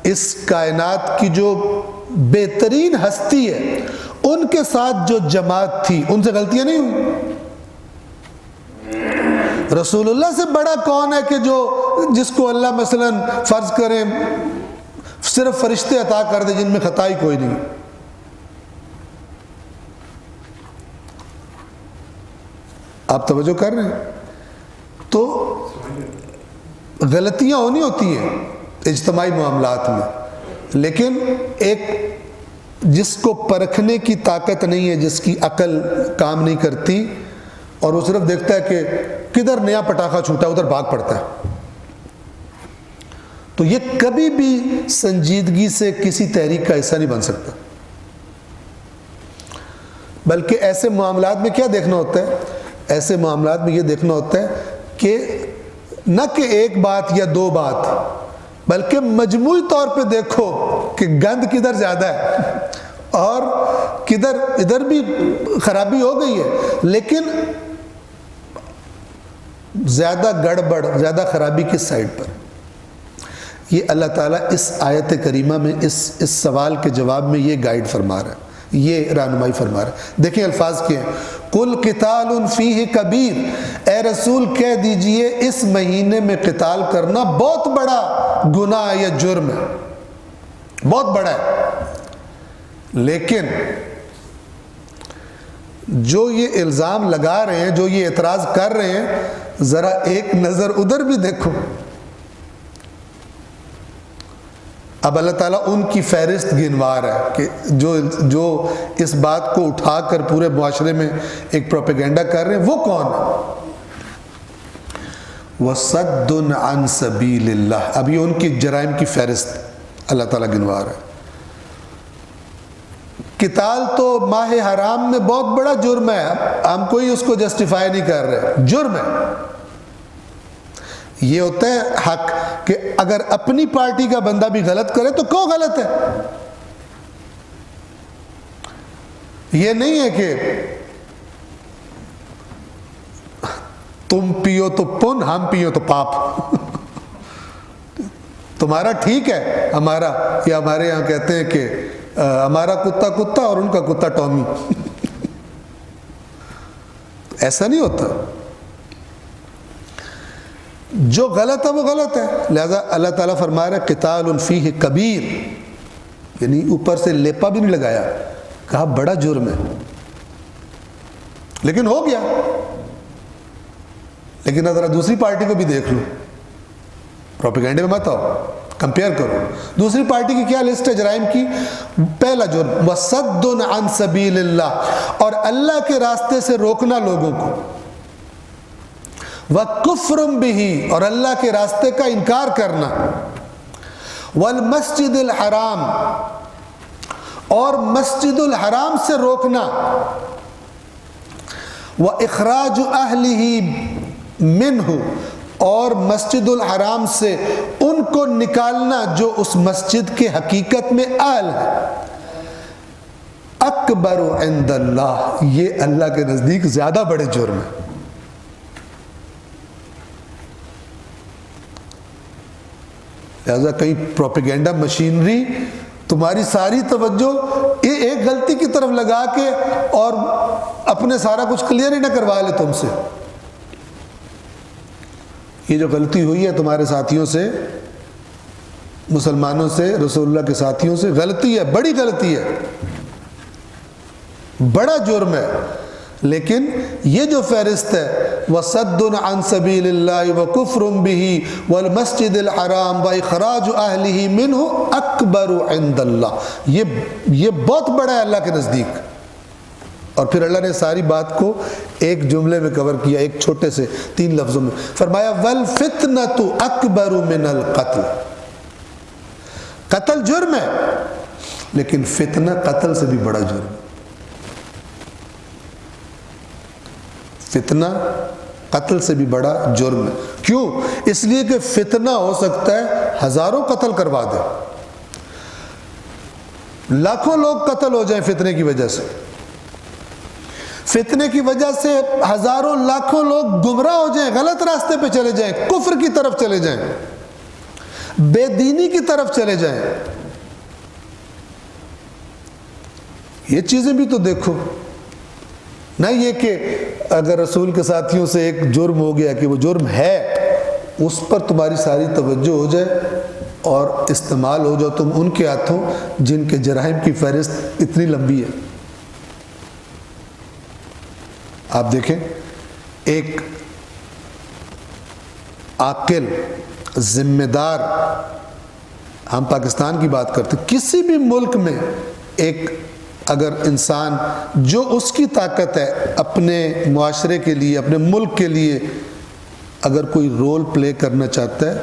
اس کائنات کی جو بہترین ہستی ہے ان کے ساتھ جو جماعت تھی ان سے غلطیاں نہیں ہوئی؟ رسول اللہ سے بڑا کون ہے کہ جس کو اللہ مثلا فرض کریں صرف فرشتے عطا کر دے جن میں خطائی کوئی نہیں؟ آپ توجہ کر رہے ہیں؟ تو غلطیاں ہونی ہوتی ہیں اجتماعی معاملات میں، لیکن ایک جس کو پرکھنے کی طاقت نہیں ہے، جس کی عقل کام نہیں کرتی اور وہ صرف دیکھتا ہے کہ کدھر نیا پٹاخہ چھوٹا ادھر بھاگ پڑتا ہے، تو یہ کبھی بھی سنجیدگی سے کسی تحریک کا حصہ نہیں بن سکتا۔ بلکہ ایسے معاملات میں کیا دیکھنا ہوتا ہے؟ ایسے معاملات میں یہ دیکھنا ہوتا ہے کہ نہ کہ ایک بات یا دو بات، بلکہ مجموعی طور پہ دیکھو کہ گند کدھر زیادہ ہے اور کدھر ادھر بھی خرابی ہو گئی ہے، لیکن زیادہ گڑبڑ، زیادہ خرابی کس سائڈ پر؟ یہ اللہ تعالیٰ اس آیت کریمہ میں اس سوال کے جواب میں یہ گائیڈ فرما رہا ہے، یہ رہنمائی فرما رہا ہے۔ دیکھیں الفاظ کیا ہیں، قُلْ قِتَالٌ فِيهِ کبیر، اے رسول کہہ دیجئے اس مہینے میں قتال کرنا بہت بڑا گناہ یا جرم ہے، بہت بڑا ہے، لیکن جو یہ الزام لگا رہے ہیں، جو یہ اعتراض کر رہے ہیں، ذرا ایک نظر ادھر بھی دیکھو۔ اب اللہ تعالیٰ ان کی فہرست گنوا رہا ہے کہ جو اس بات کو اٹھا کر پورے معاشرے میں ایک پروپیگنڈا کر رہے ہیں، وہ کون ہے؟ وَصَدٌّ عَن سَبِيلِ اللَّهِ، اب یہ ان کی جرائم کی فہرست اللہ تعالیٰ گنوا رہا ہے۔ قتال تو ماہ حرام میں بہت بڑا جرم ہے، ہم کوئی اس کو جسٹیفائی نہیں کر رہے، جرم ہے۔ یہ ہوتا ہے حق کہ اگر اپنی پارٹی کا بندہ بھی غلط کرے تو کیوں غلط ہے؟ یہ نہیں ہے کہ تم پیو تو پن، ہم پیو تو پاپ، تمہارا ٹھیک ہے ہمارا، یا ہمارے یہاں کہتے ہیں کہ ہمارا کتا کتا اور ان کا کتا ٹامی، ایسا نہیں ہوتا۔ جو غلط ہے وہ غلط ہے، لہذا اللہ تعالیٰ فرما رہا ہے قتال فیہ کبیر، یعنی اوپر سے لیپا بھی نہیں لگایا، کہا بڑا جرم ہے، لیکن ہو گیا۔ لیکن ذرا دوسری پارٹی کو بھی دیکھ لو، پروپیگنڈے میں مت آؤ، کمپیئر کرو دوسری پارٹی کی کیا لسٹ ہے جرائم کی۔ پہلا جرم وَصَدٌّ عَن سَبِيلِ اللَّهِ، اور اللہ کے راستے سے روکنا لوگوں کو، وَكُفْرٌ بِهِ، اور اللہ کے راستے کا انکار کرنا، وَالْمَسْجِدِ الْحَرَامِ، اور مسجد الحرام سے روکنا، وَإِخْرَاجُ أَهْلِهِ مِنْهُ، اور مسجد الحرام سے ان کو نکالنا جو اس مسجد کے حقیقت میں اہل ہے۔ اکبر عند اللہ، یہ اللہ کے نزدیک زیادہ بڑے جرم ہیں۔ لہذا کہیں پروپیگنڈا مشینری تمہاری ساری توجہ ایک غلطی کی طرف لگا کے اور اپنے سارا کچھ کلیئر ہی نہ کروا لے تم سے۔ یہ جو غلطی ہوئی ہے تمہارے ساتھیوں سے، مسلمانوں سے، رسول اللہ کے ساتھیوں سے، غلطی ہے، بڑی غلطی ہے، بڑا جرم ہے، لیکن یہ جو فہرست ہے وَصَدٌّ عَن سَبِيلِ اللَّهِ وَكُفْرٌ بِهِ وَالْمَسْجِدِ الْحَرَامِ وَإِخْرَاجُ أَهْلِهِ مِنْهُ أَكْبَرُ عِنْدَ اللَّهِ، یہ بہت بڑا ہے اللہ کے نزدیک۔ اور پھر اللہ نے ساری بات کو ایک جملے میں کور کیا، ایک چھوٹے سے 3 لفظوں میں فرمایا وَالْفِتْنَةُ أَكْبَرُ مِنَ الْقَتْلِ، قتل جرم ہے لیکن فتنہ قتل سے بھی بڑا جرم ہے۔ فتنہ قتل سے بھی بڑا جرم ہے، کیوں؟ اس لیے کہ فتنہ ہو سکتا ہے ہزاروں قتل کروا دے، لاکھوں لوگ قتل ہو جائیں فتنے کی وجہ سے، فتنے کی وجہ سے ہزاروں لاکھوں لوگ گمراہ ہو جائیں، غلط راستے پہ چلے جائیں، کفر کی طرف چلے جائیں، بے دینی کی طرف چلے جائیں۔ یہ چیزیں بھی تو دیکھو، نہ یہ کہ اگر رسول کے ساتھیوں سے ایک جرم ہو گیا کہ وہ جرم ہے، اس پر تمہاری ساری توجہ ہو جائے اور استعمال ہو جاؤ تم ان کے ہاتھوں جن کے جرائم کی فہرست اتنی لمبی ہے۔ آپ دیکھیں، ایک عاقل ذمہ دار، ہم پاکستان کی بات کرتے، کسی بھی ملک میں ایک اگر انسان جو اس کی طاقت ہے اپنے معاشرے کے لیے، اپنے ملک کے لیے اگر کوئی رول پلے کرنا چاہتا ہے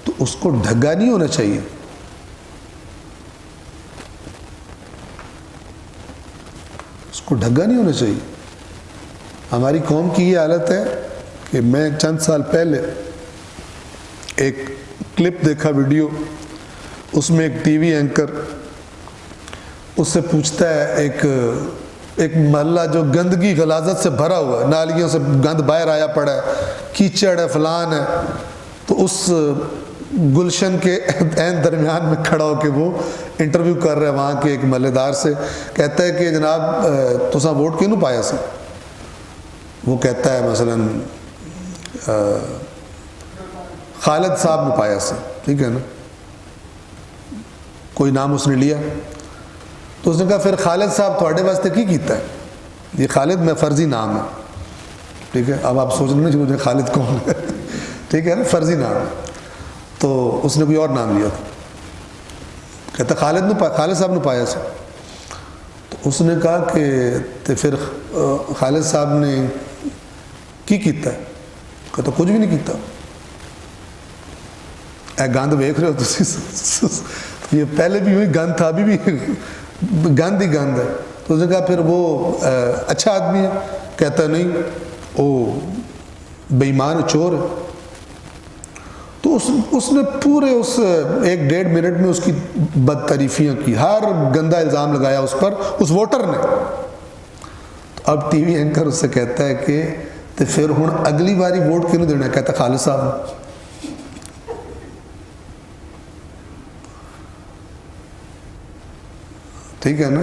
تو اس کو ڈھگا نہیں ہونا چاہیے، اس کو ڈھگا نہیں ہونا چاہیے۔ ہماری قوم کی یہ حالت ہے کہ میں چند سال پہلے ایک کلپ دیکھا، ویڈیو، اس میں ایک ٹی وی اینکر اس سے پوچھتا ہے ایک محلہ جو گندگی غلاظت سے بھرا ہوا ہے، نالیوں سے گند باہر آیا پڑا ہے، کیچڑ ہے، فلان ہے، تو اس گلشن کے عین درمیان میں کھڑا ہو کے وہ انٹرویو کر رہا ہے وہاں کے ایک محلے دار سے. کہتا ہے کہ جناب تساں ووٹ کیوں پایا سی؟ وہ کہتا ہے مثلاً خالد صاحب نے پایا سی، ٹھیک ہے نا، کوئی نام اس نے لیا. تو اس نے کہا پھر خالد صاحب تھوڑے واسطے کی کیتا ہے؟ یہ خالد میں فرضی نام ہے، ٹھیک ہے. اب آپ سوچ رہے ہیں خالد کون ہے، ٹھیک ہے نا، فرضی نام ہے. تو اس نے کوئی اور نام لیا تھا. کہتا خالد صاحب نے پایا سی. تو اس نے کہا کہ تے پھر خالد صاحب نے کی کیتا ہے؟ کہتا کچھ بھی نہیں کیتا. اے گند ویکھ رہے ہو تسی، یہ پہلے بھی ہوئی گند تھا، ابھی بھی گند ہی گند ہے. تو اس نے کہا پھر وہ اچھا آدمی ہے؟ کہتا نہیں، وہ بے ایمان چور ہے. تو اس نے پورے اس 1-1.5 منٹ میں اس کی بد تعریفیاں کی، ہر گندا الزام لگایا اس پر، اس ووٹر نے. تو اب ٹی وی اینکر اس سے کہتا ہے کہ تو پھر ہوں اگلی باری ووٹ کیوں دینا؟ کہتا خالد صاحب. ٹھیک ہے نا.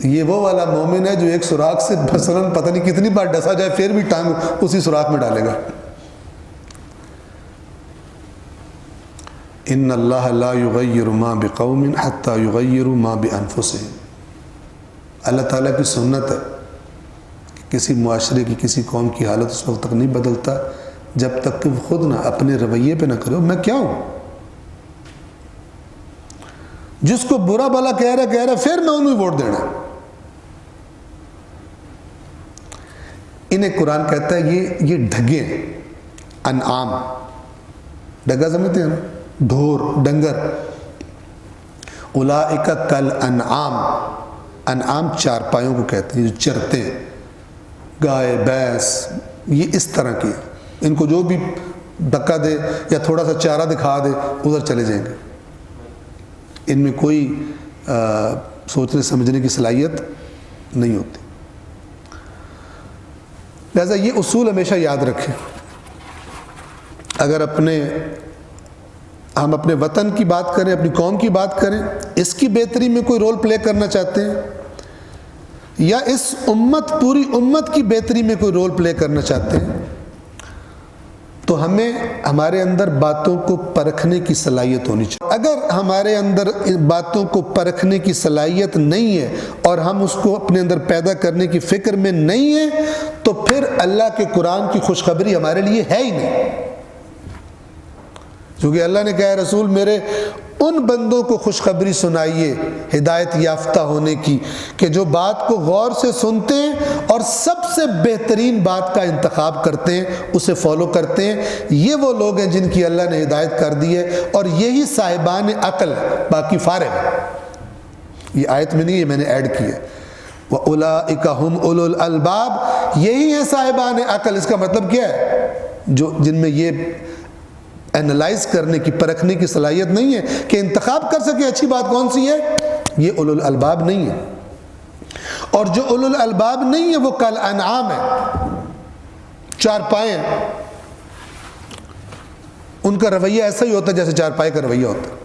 یہ وہ والا مومن ہے جو ایک سوراخ سے مثلاً پتہ نہیں کتنی بار ڈسا جائے پھر بھی ٹانگ اسی سوراخ میں ڈالے گا. ان اللہ لا یغیر ما بقوم حتی یغیروا ما بانفسہم. اللہ تعالیٰ کی سنت ہے کہ کسی معاشرے کی، کسی قوم کی حالت اس وقت تک نہیں بدلتا جب تک کہ وہ خود نہ اپنے رویے پہ نہ کرو میں کیا ہوں. جس کو برا بھلا کہہ رہا پھر میں انہیں ووٹ دینا. انہیں قرآن کہتا ہے یہ ڈھگے ہیں، انعام. ڈگا سمجھتے ہیں نا، ڈھور، ڈنگر. اولئک کالانعام. انعام چارپایوں کو کہتے ہیں جو چرتے ہیں، گائے، بھینس، یہ اس طرح کی. ان کو جو بھی دھکا دے یا تھوڑا سا چارہ دکھا دے ادھر چلے جائیں گے. ان میں کوئی سوچنے سمجھنے کی صلاحیت نہیں ہوتی. لہذا یہ اصول ہمیشہ یاد رکھیں. اگر ہم اپنے وطن کی بات کریں، اپنی قوم کی بات کریں، اس کی بہتری میں کوئی رول پلے کرنا چاہتے ہیں، یا اس پوری امت کی بہتری میں کوئی رول پلے کرنا چاہتے ہیں، تو ہمیں ہمارے اندر باتوں کو پرکھنے کی صلاحیت ہونی چاہیے. اگر ہمارے اندر باتوں کو پرکھنے کی صلاحیت نہیں ہے اور ہم اس کو اپنے اندر پیدا کرنے کی فکر میں نہیں ہیں، تو پھر اللہ کے قرآن کی خوشخبری ہمارے لیے ہے ہی نہیں. کیونکہ اللہ نے کہا ہے رسول میرے ان بندوں کو خوشخبری سنائیے ہدایت یافتہ ہونے کی کہ جو بات کو غور سے سنتے ہیں اور سب سے بہترین بات کا انتخاب کرتے ہیں، اسے فالو کرتے ہیں. یہ وہ لوگ ہیں جن کی اللہ نے ہدایت کر دی ہے، اور یہی صاحبان عقل، باقی فارغ. یہ آیت میں نہیں ہے، میں نے ایڈ کی ہے. وَأُولَئِكَ هُمْ أُولُو الْأَلْبَابِ. یہی ہیں صاحبان عقل. اس کا مطلب کیا ہے؟ جن میں یہ اینالائز کرنے کی، پرکھنے کی صلاحیت نہیں ہے کہ انتخاب کر سکے اچھی بات کون سی ہے، یہ اولو الالباب نہیں ہے. اور جو اولو الالباب نہیں ہے وہ کل انعام ہے، چارپائے ہیں. ان کا رویہ ایسا ہی ہوتا ہے جیسے چارپائے کا رویہ ہوتا ہے.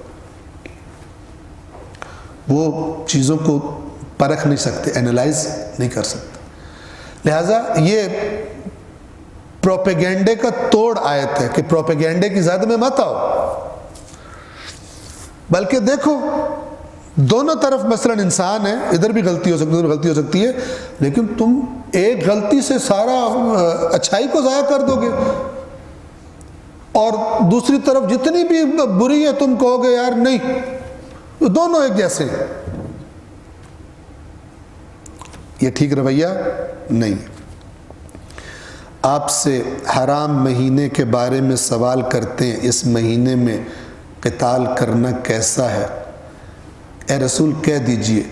وہ چیزوں کو پرکھ نہیں سکتے، اینالائز نہیں کر سکتے. لہٰذا یہ پروپیگنڈے کا توڑ آیت ہے کہ پروپیگنڈے کی زد میں مت آؤ، بلکہ دیکھو دونوں طرف مثلا انسان ہے، ادھر بھی غلطی ہو سکتی ہے، ادھر غلطی ہو سکتی ہے، لیکن تم ایک غلطی سے سارا اچھائی کو ضائع کر دو گے، اور دوسری طرف جتنی بھی بری ہے تم کہو گے یار نہیں، دونوں ایک جیسے ہیں. یہ ٹھیک رویہ نہیں. آپ سے حرام مہینے کے بارے میں سوال کرتے ہیں، اس مہینے میں قتال کرنا کیسا ہے؟ اے رسول کہہ دیجئے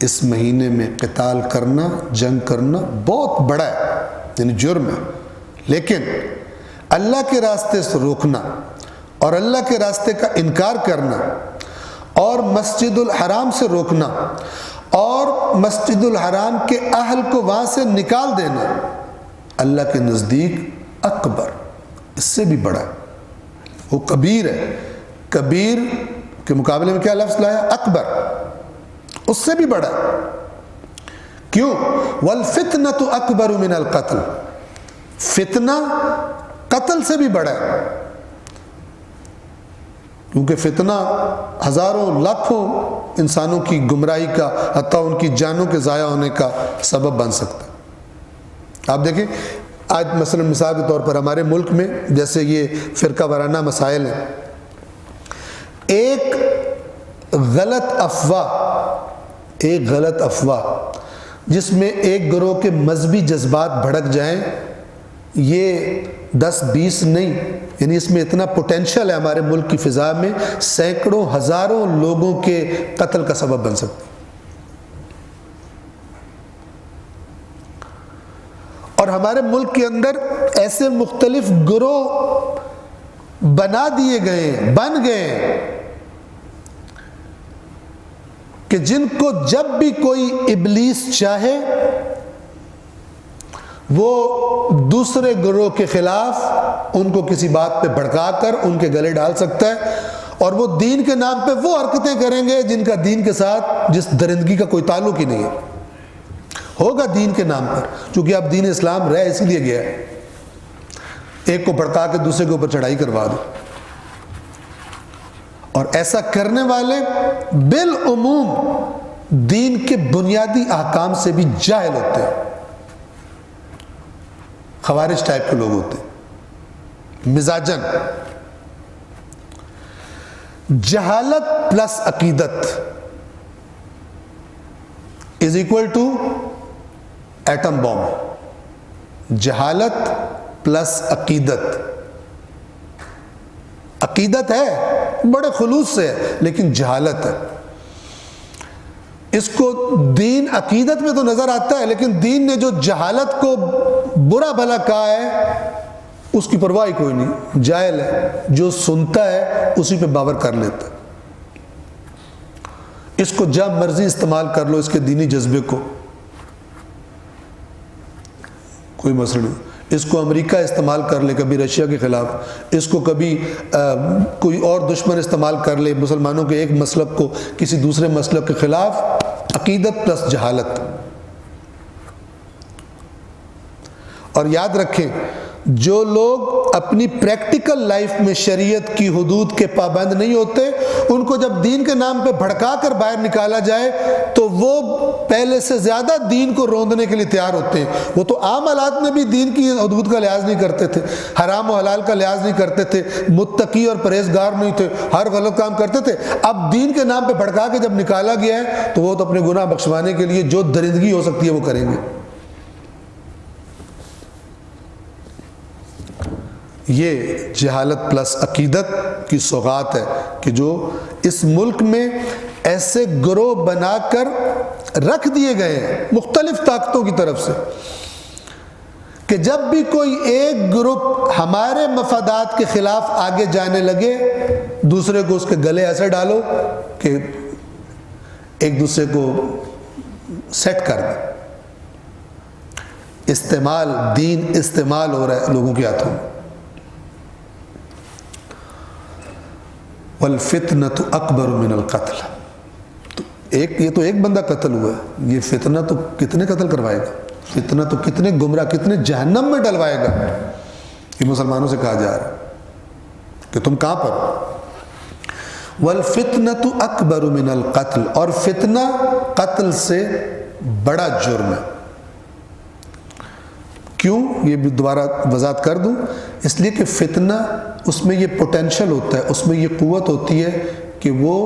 اس مہینے میں قتال کرنا، جنگ کرنا بہت بڑا ہے، یعنی جرم ہے. لیکن اللہ کے راستے سے روکنا اور اللہ کے راستے کا انکار کرنا اور مسجد الحرام سے روکنا اور مسجد الحرام کے اہل کو وہاں سے نکال دینا اللہ کے نزدیک اکبر، اس سے بھی بڑا ہے، وہ کبیر ہے۔ کبیر کے مقابلے میں کیا لفظ لایا؟ اکبر، اس سے بھی بڑا ہے۔ کیوں؟ والفتنۃ اکبر من القتل، فتنہ قتل سے بھی بڑا ہے، کیونکہ فتنہ ہزاروں لاکھوں انسانوں کی گمراہی کا، حتیٰ ان کی جانوں کے ضائع ہونے کا سبب بن سکتا ہے۔ آپ دیکھیں آج مثلا مثال کے طور پر ہمارے ملک میں جیسے یہ فرقہ وارانہ مسائل ہیں، ایک غلط افواہ جس میں ایک گروہ کے مذہبی جذبات بھڑک جائیں، یہ 10-20 نہیں، یعنی اس میں اتنا پوٹینشل ہے ہمارے ملک کی فضا میں، سینکڑوں ہزاروں لوگوں کے قتل کا سبب بن سکتا ہے۔ اور ہمارے ملک کے اندر ایسے مختلف گروہ بن گئے کہ جن کو جب بھی کوئی ابلیس چاہے وہ دوسرے گروہ کے خلاف ان کو کسی بات پہ بھڑکا کر ان کے گلے ڈال سکتا ہے، اور وہ دین کے نام پہ وہ حرکتیں کریں گے جن کا دین کے ساتھ جس درندگی کا کوئی تعلق ہی نہیں ہے، ہوگا دین کے نام پر، چونکہ اب دین اسلام رہ اسی لیے گیا ہے، ایک کو بھڑکا کے دوسرے کے اوپر چڑھائی کروا دو۔ اور ایسا کرنے والے بالعموم دین کے بنیادی احکام سے بھی جاہل ہوتے ہیں، خوارج ٹائپ کے لوگ ہوتے ہیں مزاجن۔ جہالت پلس عقیدت از اکول ٹو ایٹم بام۔ جہالت پلس عقیدت، عقیدت ہے بڑے خلوص سے ہے لیکن جہالت ہے، اس کو دین عقیدت میں تو نظر آتا ہے لیکن دین نے جو جہالت کو برا بھلا کہا ہے اس کی پرواہ کوئی نہیں، جاہل ہے، جو سنتا ہے اسی پہ باور کر لیتا ہے، اس کو جب مرضی استعمال کر لو، اس کے دینی جذبے کو، کوئی مسئلہ نہیں۔ اس کو امریکہ استعمال کر لے کبھی رشیا کے خلاف، اس کو کبھی کوئی اور دشمن استعمال کر لے مسلمانوں کے ایک مسلک کو کسی دوسرے مسلک کے خلاف، عقیدت پلس جہالت۔ اور یاد رکھیں جو لوگ اپنی پریکٹیکل لائف میں شریعت کی حدود کے پابند نہیں ہوتے، ان کو جب دین کے نام پہ بھڑکا کر باہر نکالا جائے تو وہ پہلے سے زیادہ دین کو روندنے کے لیے تیار ہوتے ہیں۔ وہ تو عام حالات میں بھی دین کی حدود کا لحاظ نہیں کرتے تھے، حرام و حلال کا لحاظ نہیں کرتے تھے، متقی اور پرہیزگار نہیں تھے، ہر غلط کام کرتے تھے۔ اب دین کے نام پہ بھڑکا کے جب نکالا گیا ہے تو وہ تو اپنے گناہ بخشوانے کے لیے جو درندگی ہو سکتی ہے وہ کریں گے۔ یہ جہالت پلس عقیدت کی سوغات ہے کہ جو اس ملک میں ایسے گروہ بنا کر رکھ دیے گئے ہیں مختلف طاقتوں کی طرف سے کہ جب بھی کوئی ایک گروپ ہمارے مفادات کے خلاف آگے جانے لگے، دوسرے کو اس کے گلے ایسے ڈالو کہ ایک دوسرے کو سیٹ کر دیں۔ دین استعمال ہو رہا ہے لوگوں کے ہاتھوں میں۔ والفتنۃ اکبر من القتل، یہ تو ایک بندہ قتل ہوا ہے، یہ فتنہ تو کتنے قتل کروائے گا، فتنہ تو کتنے گمراہ، کتنے جہنم میں ڈلوائے گا۔ یہ مسلمانوں سے کہا جا رہا ہے کہ تم کہاں پر۔ والفتنۃ اکبر من القتل، اور فتنہ قتل سے بڑا جرم ہے۔ کیوں؟ یہ بھی دوبارہ وضاحت کر دوں، اس لیے کہ فتنہ اس میں یہ پوٹینشل ہوتا ہے، اس میں یہ قوت ہوتی ہے کہ وہ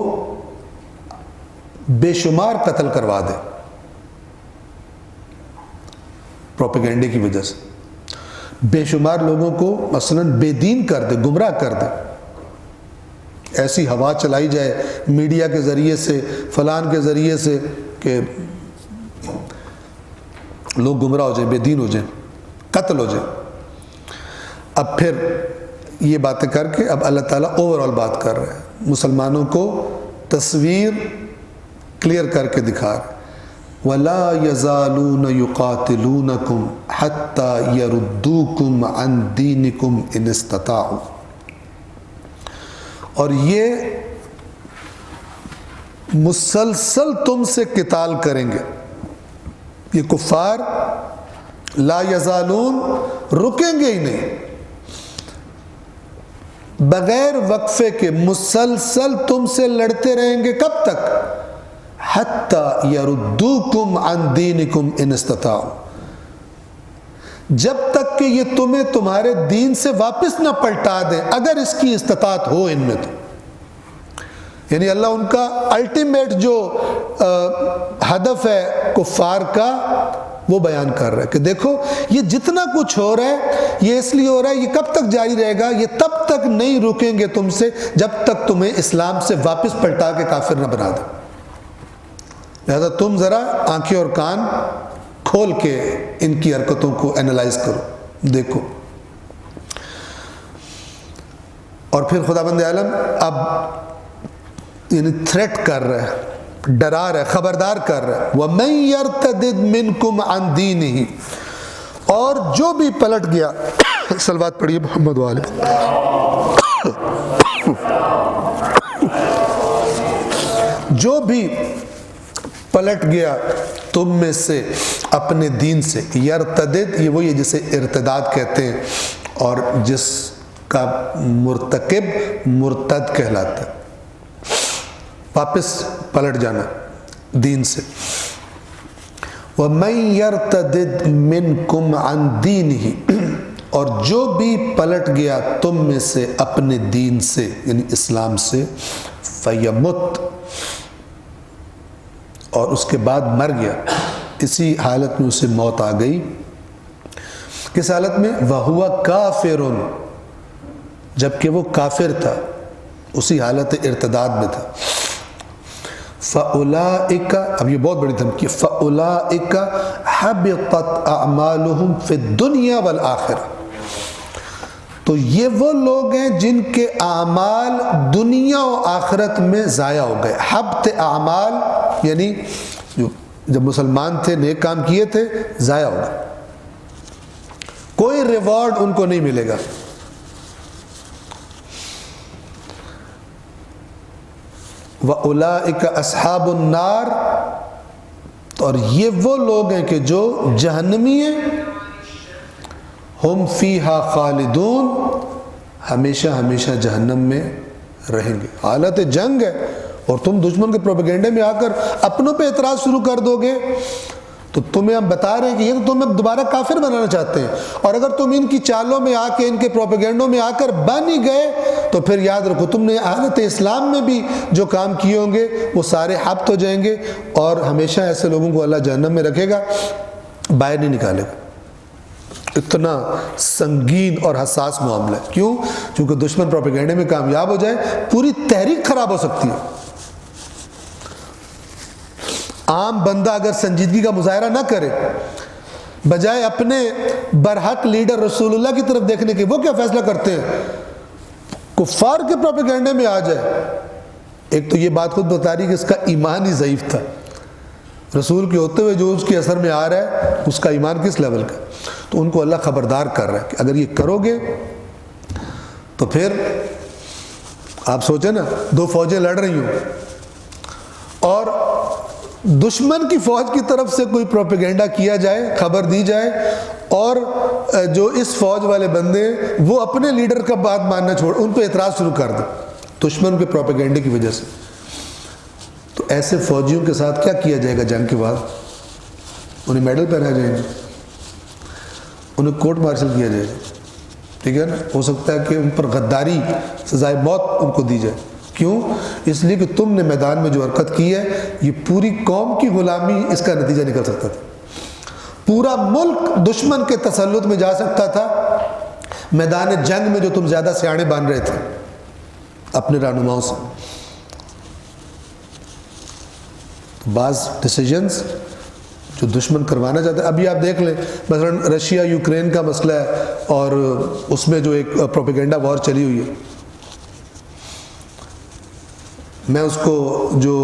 بے شمار قتل کروا دے پروپیگنڈے کی وجہ سے، بے شمار لوگوں کو مثلا بے دین کر دے، گمراہ کر دے، ایسی ہوا چلائی جائے میڈیا کے ذریعے سے، فلان کے ذریعے سے کہ لوگ گمراہ ہو جائیں، بے دین ہو جائیں، قتل ہو جائے۔ اب پھر یہ باتیں کر کے اب اللہ تعالیٰ اوور آل بات کر رہے ہیں، مسلمانوں کو تصویر کلیئر کر کے دکھا رہے وَلَا يَزَالُونَ يُقَاتِلُونَكُمْ حَتَّى يَرُدُّوكُمْ عَنْ دِينِكُمْ إِنِ اسْتَطَاعُوا، اور یہ مسلسل تم سے قتال کریں گے. یہ کفار لا یزالون رکیں گے ہی نہیں، بغیر وقفے کے مسلسل تم سے لڑتے رہیں گے. کب تک؟ حتی یردوکم عن دینکم ان استطاعوا، جب تک کہ یہ تمہیں تمہارے دین سے واپس نہ پلٹا دیں اگر اس کی استطاعت ہو ان میں تو. یعنی اللہ ان کا الٹیمیٹ جو ہدف ہے کفار کا وہ بیان کر رہا ہے کہ دیکھو یہ جتنا کچھ ہو رہا ہے یہ اس لیے ہو رہا ہے، یہ کب تک جاری رہے گا؟ یہ تب تک نہیں رکیں گے تم سے جب تک تمہیں اسلام سے واپس پلٹا کے کافر نہ بنا دیں. لہذا تم ذرا آنکھیں اور کان کھول کے ان کی حرکتوں کو اینالائز کرو، دیکھو. اور پھر خداوند عالم اب یعنی تھریٹ کر رہا ہے، ڈرا رہا ہے، خبردار کر رہا ہے. وَمَن يَرْتَدِدْ مِنْكُمْ عَنْ دِينِهِ، اور جو بھی پلٹ گیا، صلوات پڑھیے محمد والے، جو بھی پلٹ گیا تم میں سے اپنے دین سے. یرتدد یہ وہی ہے جسے ارتداد کہتے ہیں، اور جس کا مرتکب مرتد کہلاتا ہے، واپس پلٹ جانا دین سے. وَمَن يَرْتَدِدْ مِنْكُمْ عَنْ دِينِهِ، اور جو بھی پلٹ گیا تم میں سے اپنے دین سے یعنی اسلام سے، فَيَمُتْ، اور اس کے بعد مر گیا، اسی حالت میں اسے موت آ گئی. کس حالت میں؟ وَهُوَ كَافِرٌ، جبکہ وہ کافر تھا، اسی حالت ارتداد میں تھا. فَأُولَئِكَ، اب یہ بہت بڑی دھمکی، فَأُولَئِكَ حَبِطَتْ أَعْمَالُهُمْ فِي الدُّنْيَا وَالْآخِرَةِ، تو یہ وہ لوگ ہیں جن کے اعمال دنیا و آخرت میں ضائع ہو گئے. حبط اعمال یعنی جب مسلمان تھے نیک کام کیے تھے ضائع ہو گئے، کوئی ریوارڈ ان کو نہیں ملے گا. وَأُولَئِكَ أَصْحَابُ النَّارِ، اور یہ وہ لوگ ہیں کہ جو جہنمی ہیں. ہم فیہا خالدون، ہمیشہ ہمیشہ جہنم میں رہیں گے. حالت جنگ ہے اور تم دشمن کے پروپیگنڈے میں آ کر اپنوں پہ اعتراض شروع کر دو گے تو تمہیں ہم بتا رہے ہیں کہ یہ تو تمہیں دوبارہ کافر بنانا چاہتے ہیں. اور اگر تم ان کی چالوں میں آ کے ان کے پروپیگنڈوں میں آ کر بن ہی گئے تو پھر یاد رکھو تم نے حالت اسلام میں بھی جو کام کیے ہوں گے وہ سارے حبط ہو جائیں گے، اور ہمیشہ ایسے لوگوں کو اللہ جہنم میں رکھے گا، باہر نہیں نکالے گا. اتنا سنگین اور حساس معاملہ ہے. کیوں؟ چونکہ دشمن پروپیگنڈے میں کامیاب ہو جائے پوری تحریک خراب ہو سکتی ہے. عام بندہ اگر سنجیدگی کا مظاہرہ نہ کرے، بجائے اپنے برحق لیڈر رسول اللہ کی طرف دیکھنے کے، وہ کیا فیصلہ کرتے ہیں؟ کفار کے پروپیگنڈے میں آ جائے. ایک تو یہ بات خود بتا رہی کہ اس کا ایمان ہی ضعیف تھا، رسول کے ہوتے ہوئے جو اس کے اثر میں آ رہا ہے اس کا ایمان کس لیول کا. تو ان کو اللہ خبردار کر رہا ہے کہ اگر یہ کرو گے تو پھر آپ سوچیں نا، دو فوجیں لڑ رہی ہوں اور دشمن کی فوج کی طرف سے کوئی پروپیگنڈا کیا جائے، خبر دی جائے، اور جو اس فوج والے بندے وہ اپنے لیڈر کا بات ماننا چھوڑ ان پہ اعتراض شروع کر دیں دشمن کے پروپیگنڈے کی وجہ سے، تو ایسے فوجیوں کے ساتھ کیا کیا جائے گا جنگ کے بعد؟ انہیں میڈل پہنائے جائیں گے، انہیں کورٹ مارشل کیا جائے گا، ٹھیک ہے نا. ہو سکتا ہے کہ ان پر غداری سزائے موت ان کو دی جائے. کیوں؟ اس لیے کہ تم نے میدان میں جو حرکت کی ہے یہ پوری قوم کی غلامی اس کا نتیجہ نکل سکتا تھا. پورا ملک دشمن کے تسلط میں جا سکتا تھا میدان جنگ میں جو تم زیادہ سیانے بان رہے تھے اپنے رہنماؤں سے. بعض ڈیسیجنز جو دشمن کروانا چاہتے ہیں، ابھی آپ دیکھ لیں مثلا رشیا یوکرین کا مسئلہ ہے اور اس میں جو ایک پروپیگنڈا وار چلی ہوئی ہے، میں اس کو جو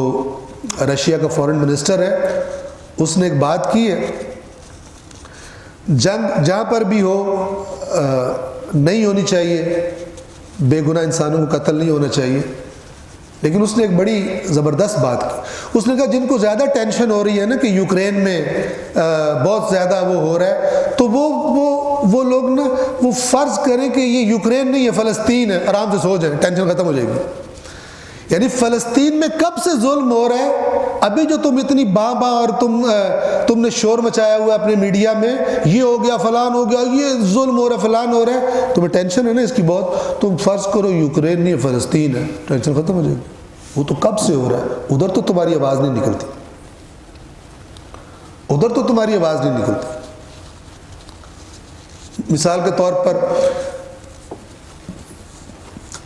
رشیا کا فورن منسٹر ہے اس نے ایک بات کی ہے، جنگ جہاں پر بھی ہو نہیں ہونی چاہیے، بے گناہ انسانوں کو قتل نہیں ہونا چاہیے، لیکن اس نے ایک بڑی زبردست بات کی۔ اس نے کہا جن کو زیادہ ٹینشن ہو رہی ہے نا کہ یوکرین میں بہت زیادہ وہ ہو رہا ہے، تو وہ لوگ نا وہ فرض کریں کہ یہ یوکرین نہیں، یہ فلسطین ہے، آرام سے سو جائیں، ٹینشن ختم ہو جائے گی۔ یعنی فلسطین میں کب سے ظلم ہو رہا ہے، ابھی جو تم اتنی باں اور تم نے شور مچایا ہوا اپنے میڈیا میں، یہ ہو گیا فلان ہو گیا، یہ ظلم ہو رہا ہے فلان ہو رہا ہے، تمہیں ٹینشن ہے نا اس کی بہت، تم فرض کرو یوکرین نہیں فلسطین ہے، ٹینشن ختم ہو جائے گی۔ وہ تو کب سے ہو رہا ہے، ادھر تو تمہاری آواز نہیں نکلتی، ادھر تو تمہاری آواز نہیں نکلتی۔ مثال کے طور پر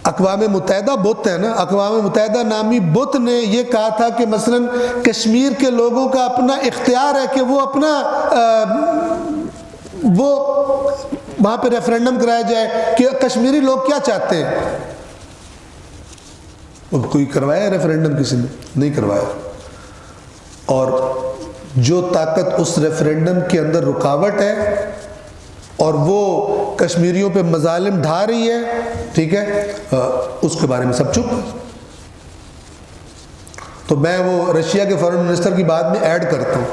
اقوام متحدہ بت ہے نا، اقوام متحدہ نامی بت نے یہ کہا تھا کہ مثلا کشمیر کے لوگوں کا اپنا اختیار ہے کہ وہ وہاں پہ ریفرینڈم کرایا جائے کہ کشمیری لوگ کیا چاہتے ہیں۔ اب کوئی کروایا ریفرینڈم؟ کسی نے نہیں کروایا۔ اور جو طاقت اس ریفرینڈم کے اندر رکاوٹ ہے اور وہ کشمیریوں پہ مظالم ڈھا رہی ہے، ٹھیک ہے، اس کے بارے میں سب چپ۔ تو میں وہ رشیا کے فورن منسٹر کی بات میں ایڈ کرتا ہوں،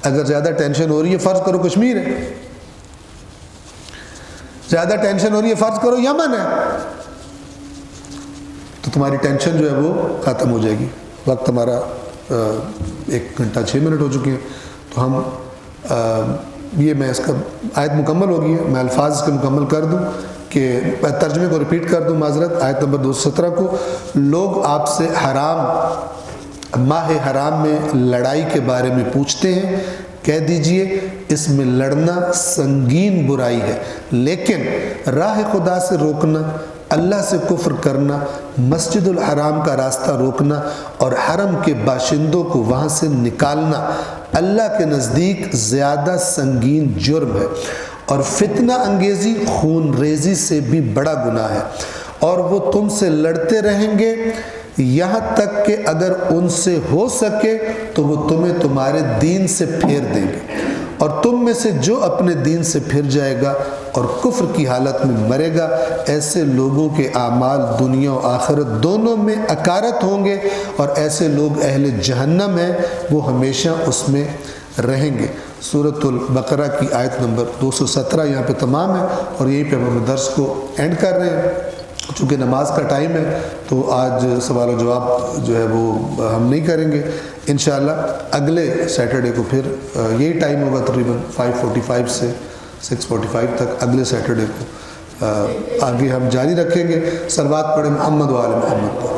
اگر زیادہ ٹینشن ہو رہی ہے فرض کرو کشمیر ہے، زیادہ ٹینشن ہو رہی ہے فرض کرو یمن ہے، تو تمہاری ٹینشن جو ہے وہ ختم ہو جائے گی۔ وقت ہمارا 1 گھنٹہ 6 منٹ ہو چکے ہیں، تو ہم یہ میں اس کا آیت مکمل ہوگی ہے، میں الفاظ اس کے مکمل کر دوں کہ ترجمے کو ریپیٹ کر دوں، معذرت۔ آیت نمبر 217 کو، لوگ آپ سے ماہ حرام میں لڑائی کے بارے میں پوچھتے ہیں، کہہ دیجئے اس میں لڑنا سنگین برائی ہے، لیکن راہ خدا سے روکنا، اللہ سے کفر کرنا، مسجد الحرام کا راستہ روکنا اور حرم کے باشندوں کو وہاں سے نکالنا اللہ کے نزدیک زیادہ سنگین جرم ہے، اور فتنہ انگیزی خون ریزی سے بھی بڑا گناہ ہے، اور وہ تم سے لڑتے رہیں گے یہاں تک کہ اگر ان سے ہو سکے تو وہ تمہیں تمہارے دین سے پھیر دیں گے، اور تم میں سے جو اپنے دین سے پھر جائے گا اور کفر کی حالت میں مرے گا، ایسے لوگوں کے اعمال دنیا و آخرت دونوں میں اکارت ہوں گے، اور ایسے لوگ اہل جہنم ہیں، وہ ہمیشہ اس میں رہیں گے۔ سورۃ البقرہ کی آیت نمبر 217 یہاں پہ تمام ہے، اور یہیں پہ ہم اپنے درس کو اینڈ کر رہے ہیں۔ چونکہ نماز کا ٹائم ہے تو آج سوال و جواب جو ہے وہ ہم نہیں کریں گے، انشاءاللہ اگلے سیٹرڈے کو پھر یہی ٹائم ہوگا، تقریباً 5:45 سے 6:45 تک اگلے سیٹرڈے کو آگے ہم جاری رکھیں گے۔ صلوات پڑھیں محمد و آل محمد پر۔